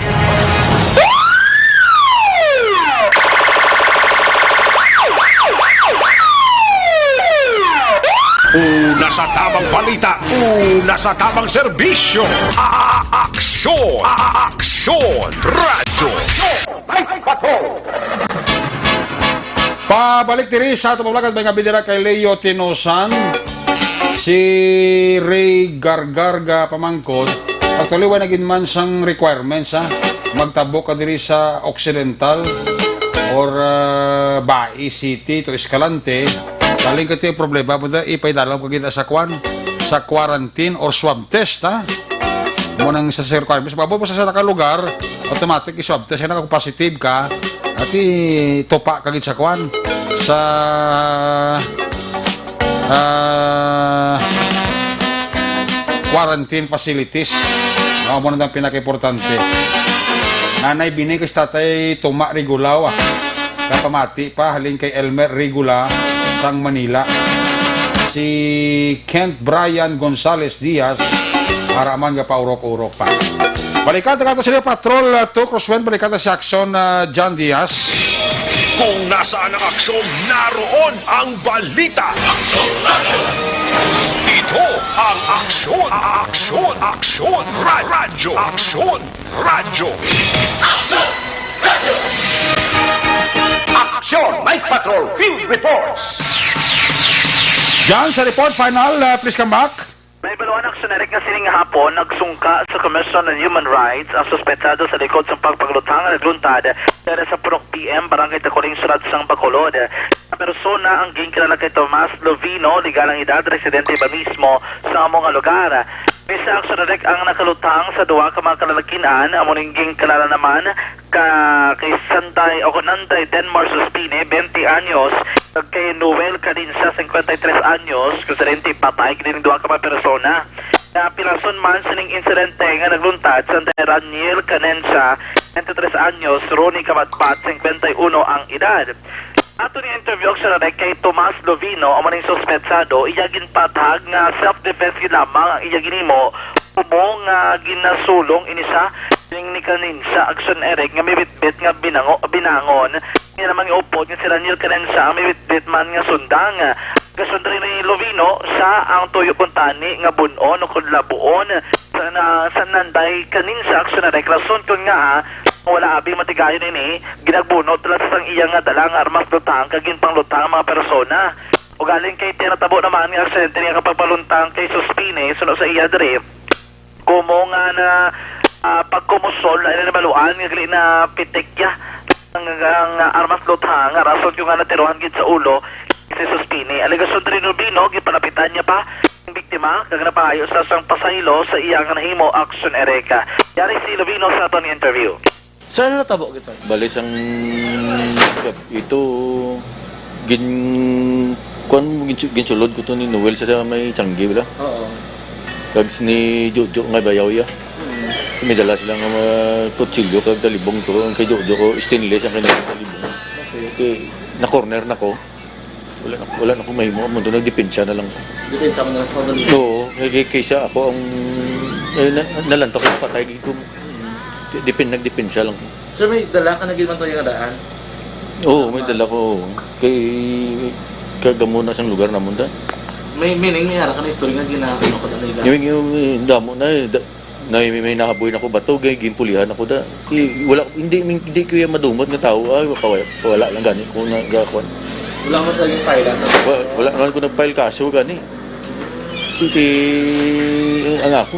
Speaker 6: Una sa tamang balita, una sa tamang serbisyo. Aksyon! Aksyon! Radyo!
Speaker 1: Night Patrol!
Speaker 3: Pabalik diri sa ato pablagad may ngabidira kay Leo Tinosan. Si Ray Gargarga pamangkod. Actually, wala naging man sang requirements, magtabok ka diri sa Occidental or Bai City to Escalante. Kaling ka tayo problema, buda ipaidalam ka kita sa sa quarantine or swab test, Munang sa requirements. Bago mo sa nakalugar, automatic i-swab test. Kaya positive ka, at topa ka sa sa quarantine facilities. Muna ng pinaka-importante. Nanay Binay kasi tatay Tuma Regulaw, kapamati pa, haling kay Elmer Regula sang Manila. Si Kent Brian Gonzales Diaz, araman nga paurok-urok pa. Balikan ta kato sila Patrol 2 Crosswind, balikan ta si Action John Diaz.
Speaker 6: Kung nasaan ang aksyon, naroon ang balita. Ito ang aksyon, radyo.
Speaker 1: Action Night Patrol Field Reports.
Speaker 3: Diyan sa report final, please come back.
Speaker 8: May baluan aksyonerik nga sining hapon nagsungka sa Commission on Human Rights ang suspetsado sa likod sa pagpaglutang na nagluntad dari sa Purok PM, Barangay Takuling, Surat sang Bacolod. Ang persona ang ginkilala kay Tomas Lovino, legal ang edad, residente ba mismo sa among lugar. May sa aksyonerik ang nakalutang sa duwa ka mga kalalakinan, among ninging kilala naman kay Santay o Nantay Denmar Suspine, 20 anyos, kay Noel Cadinsa, 53 anyos, kusadente patay, kining duwa ka mga persona. Pinason man sa ning insidente nga nagluntad, Santay Raniel Canensa, 23 anyos, Ronnie Kamatpat, 51 ang edad. Ato ni interview sa kay Tomas Lovino, ang maning suspetsado, iyagin patag nga self-defense lamang ang iyagin mo, umong ginasulong inisa ning ni Canensa action erek nga may bitbit nga binangon. Nga namang iupod nga si Raniel Canensa may bitbit man nga sundang. Kasundari ni Lovino sa ang tuyo kuntani nga bunon o kudlabuon sa nanday Canensa action erek. Rason ko nga wala abi matigayon ini ginagbunot lang sa iyang nga dalang armas lutang kagin pang lutang mga persona. O galing kay tinatabo naman nga aksidente niya kapag paluntang kay Suspine sunod sa iya dre. Kumo nga na pagkumusol ay nabaluan nga gali na pitikya ang armas lutang rason yung nga natiruhan gid sa ulo si Suspine. Aligasyon dre Rubino gipalapitan niya pa ang biktima kag napahayo sa sang pasaylo sa iyang nahimo action ereka. Yari si Lovino sa aton interview.
Speaker 10: Sir, ano natabo gid sir?
Speaker 15: Bali sang ito ginsulod ko to ni Noel sa may Tiangge wala.
Speaker 10: Oo.
Speaker 15: Kag ni Jojo nga bayaw ya. May dala silang mga kutsilyo kag talibong to ang kay Jojo ko stainless ang kanilang talibong. Okay. Na corner na ko. Wala na ko mahimo mo do nagdepensa na lang.
Speaker 10: Depensa mo na sa pagdali.
Speaker 15: Oo, kaysa ako ang nalantok ko patay ko. Nagdepensa lang.
Speaker 10: Sir, may dala ka na gid man to yung daan?
Speaker 15: Oo, may dala ko. Kay kagamo na sa lugar namon da.
Speaker 10: May meaning may hara ka na istorya nga ginano ko na ida.
Speaker 15: Yung damo na may nahaboy na ko bato gay ginpulihan ako da. Wala hindi ko yung madumot nga tao wala lang gani ko nagakon.
Speaker 10: Wala mo sa yung file
Speaker 15: wala naman ko nag-file kaso gani. Ang ako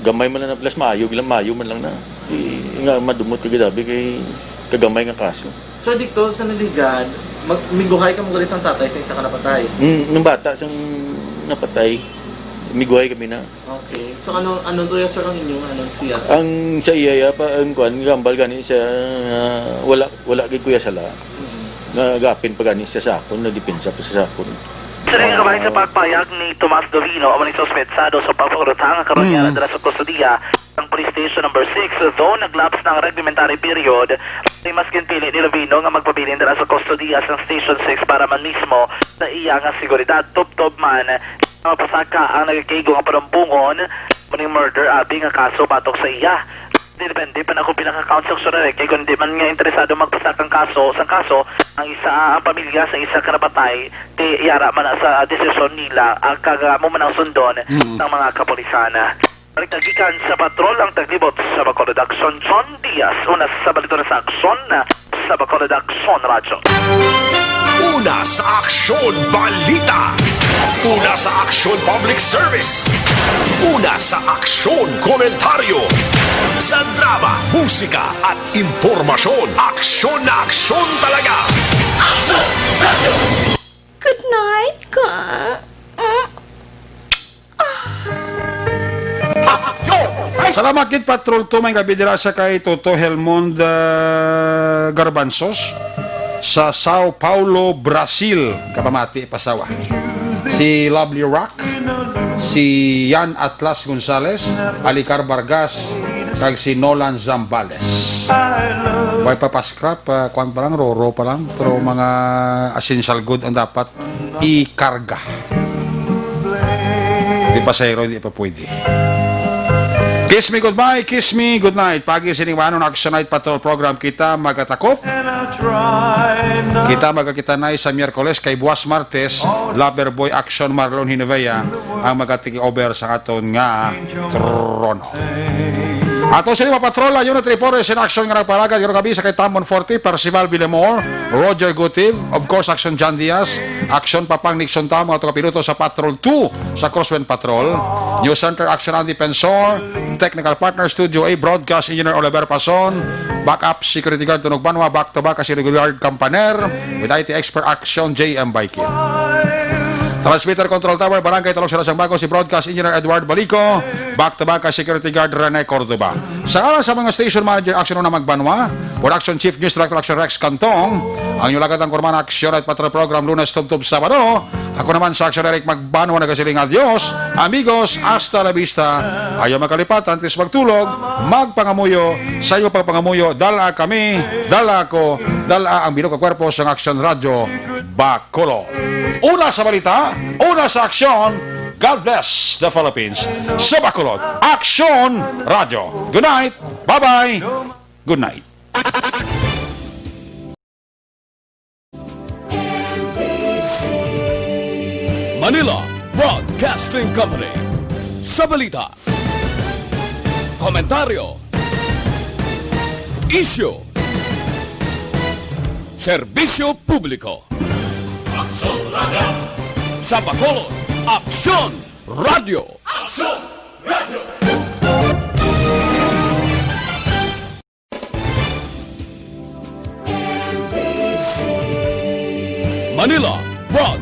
Speaker 15: gamay man lang na plus mayo man lang na. Nga madumot kay gabi kay kagamay nga kaso.
Speaker 10: So dito sa naligad, miguhay ka mo galis ang tatay sa isa ka napatay.
Speaker 15: Nung bata sang napatay, miguhay kami na.
Speaker 10: Okay. So ano to ya sir ang inyong siya?
Speaker 15: Ang sa iya pa ang kuan gambal gani sa wala kay kuya sala. Nagapin pa gani siya sa akon, nagdepensa pa sa akon.
Speaker 8: Sa rin kabahin sa pagpayag ni Tomas Lovino, ang maning suspetsado sa pagpagrutang karon niya dala sa kustodiya ng Police Station number 6, though naglaps ng reglementary period, ay maskin pili ni Lovino nga magpabilin dala sa kustodiya sa Station 6 para man mismo sa iya nga seguridad. Tub-tub man, mapasaka ang nagkikigo nga parumbungon, maning murder abi nga kaso batok sa iya. Depende pa na kung pinaka-count sa aksyon kaya kung hindi man nga interesado magpasakang kaso, ang isa ang pamilya sa isa karapatay, ti yara man sa desisyon nila ang kagamo man ang sundon ng mga kapulisana. Balik-tagikan sa patrol ang taglibot sa Bacolod Action, John Diaz, una sa balito na sa aksyon sa Bacolod Action Radio.
Speaker 6: Una sa aksyon balita. Una sa aksyon public service. Una sa aksyon komentaryo. Sa drama, musika at impormasyon. Aksyon na aksyon talaga. Aksyon Radio!
Speaker 16: Good night, ka.
Speaker 3: Salamat kit Patrol 2 may gabi dira sa kay Toto Helmond Garbanzos sa Sao Paulo, Brazil. Kapamati pasawa. Si Lovely Rock, si Yan Atlas Gonzales, Alicar Vargas, kag si Nolan Zambales. May papaskrap, kuan pa lang, roro pa lang, pero mga essential good ang dapat ikarga. Di pasayro, hindi pa pwede. Kiss me goodbye, kiss me good night. Pagi siniwano ng Action Night Patrol program kita magatakop. Kita magkakitanay sa Miyerkules kay Buwas Martes, Loverboy Action Marlon Hinevea ang magatiki over sa aton nga krono. Ato sa lima patrola, Unit Reporters in Action nga nagpalagad, yung gabi sa kay Tamon 40, Percival Villamor, Roger Gutiv, of course, Action John Diaz, Action Papang Nixon Tamo, ato kapiluto sa Patrol 2 sa Crosswind Patrol, News Center Action Andy Pensor, Technical Partner Studio A, Broadcast Engineer Oliver Pason, Backup Security Guard Tunog Banwa, Back to Back kasi Regular Campaner, with IT Expert Action JM Baikin. Transmitter Control Tower, Barangay Talong Sarasang Bago, si Broadcast Engineer Edward Balico, back-to-back Security Guard Rene Cordoba. Sa kalan sa mga Station Manager Action na Magbanwa, Production Chief News Director Action Rex Cantong, ang inyong lagat ang Kurman Action at Patrol Program Lunes Tub-Tub Sabado, ako naman sa Action Eric Magbanwa nagasiling adios, amigos, hasta la vista, ayaw makalipatan, tis magtulog, magpangamuyo, sa iyo pagpangamuyo, dala kami, dala ako, dala ang bilog kwerpo sa Action Radio Bacolod. Una sa balita, una sa aksyon, God bless the Philippines. Sa Bacolod, Action Radio. Good night, bye-bye, good night.
Speaker 6: Manila Broadcasting Company. Sa balita, komentaryo, issue, serbisyo publiko. Sa Bacolod, Aksyon Radio. Aksyon Radio. Manila Broad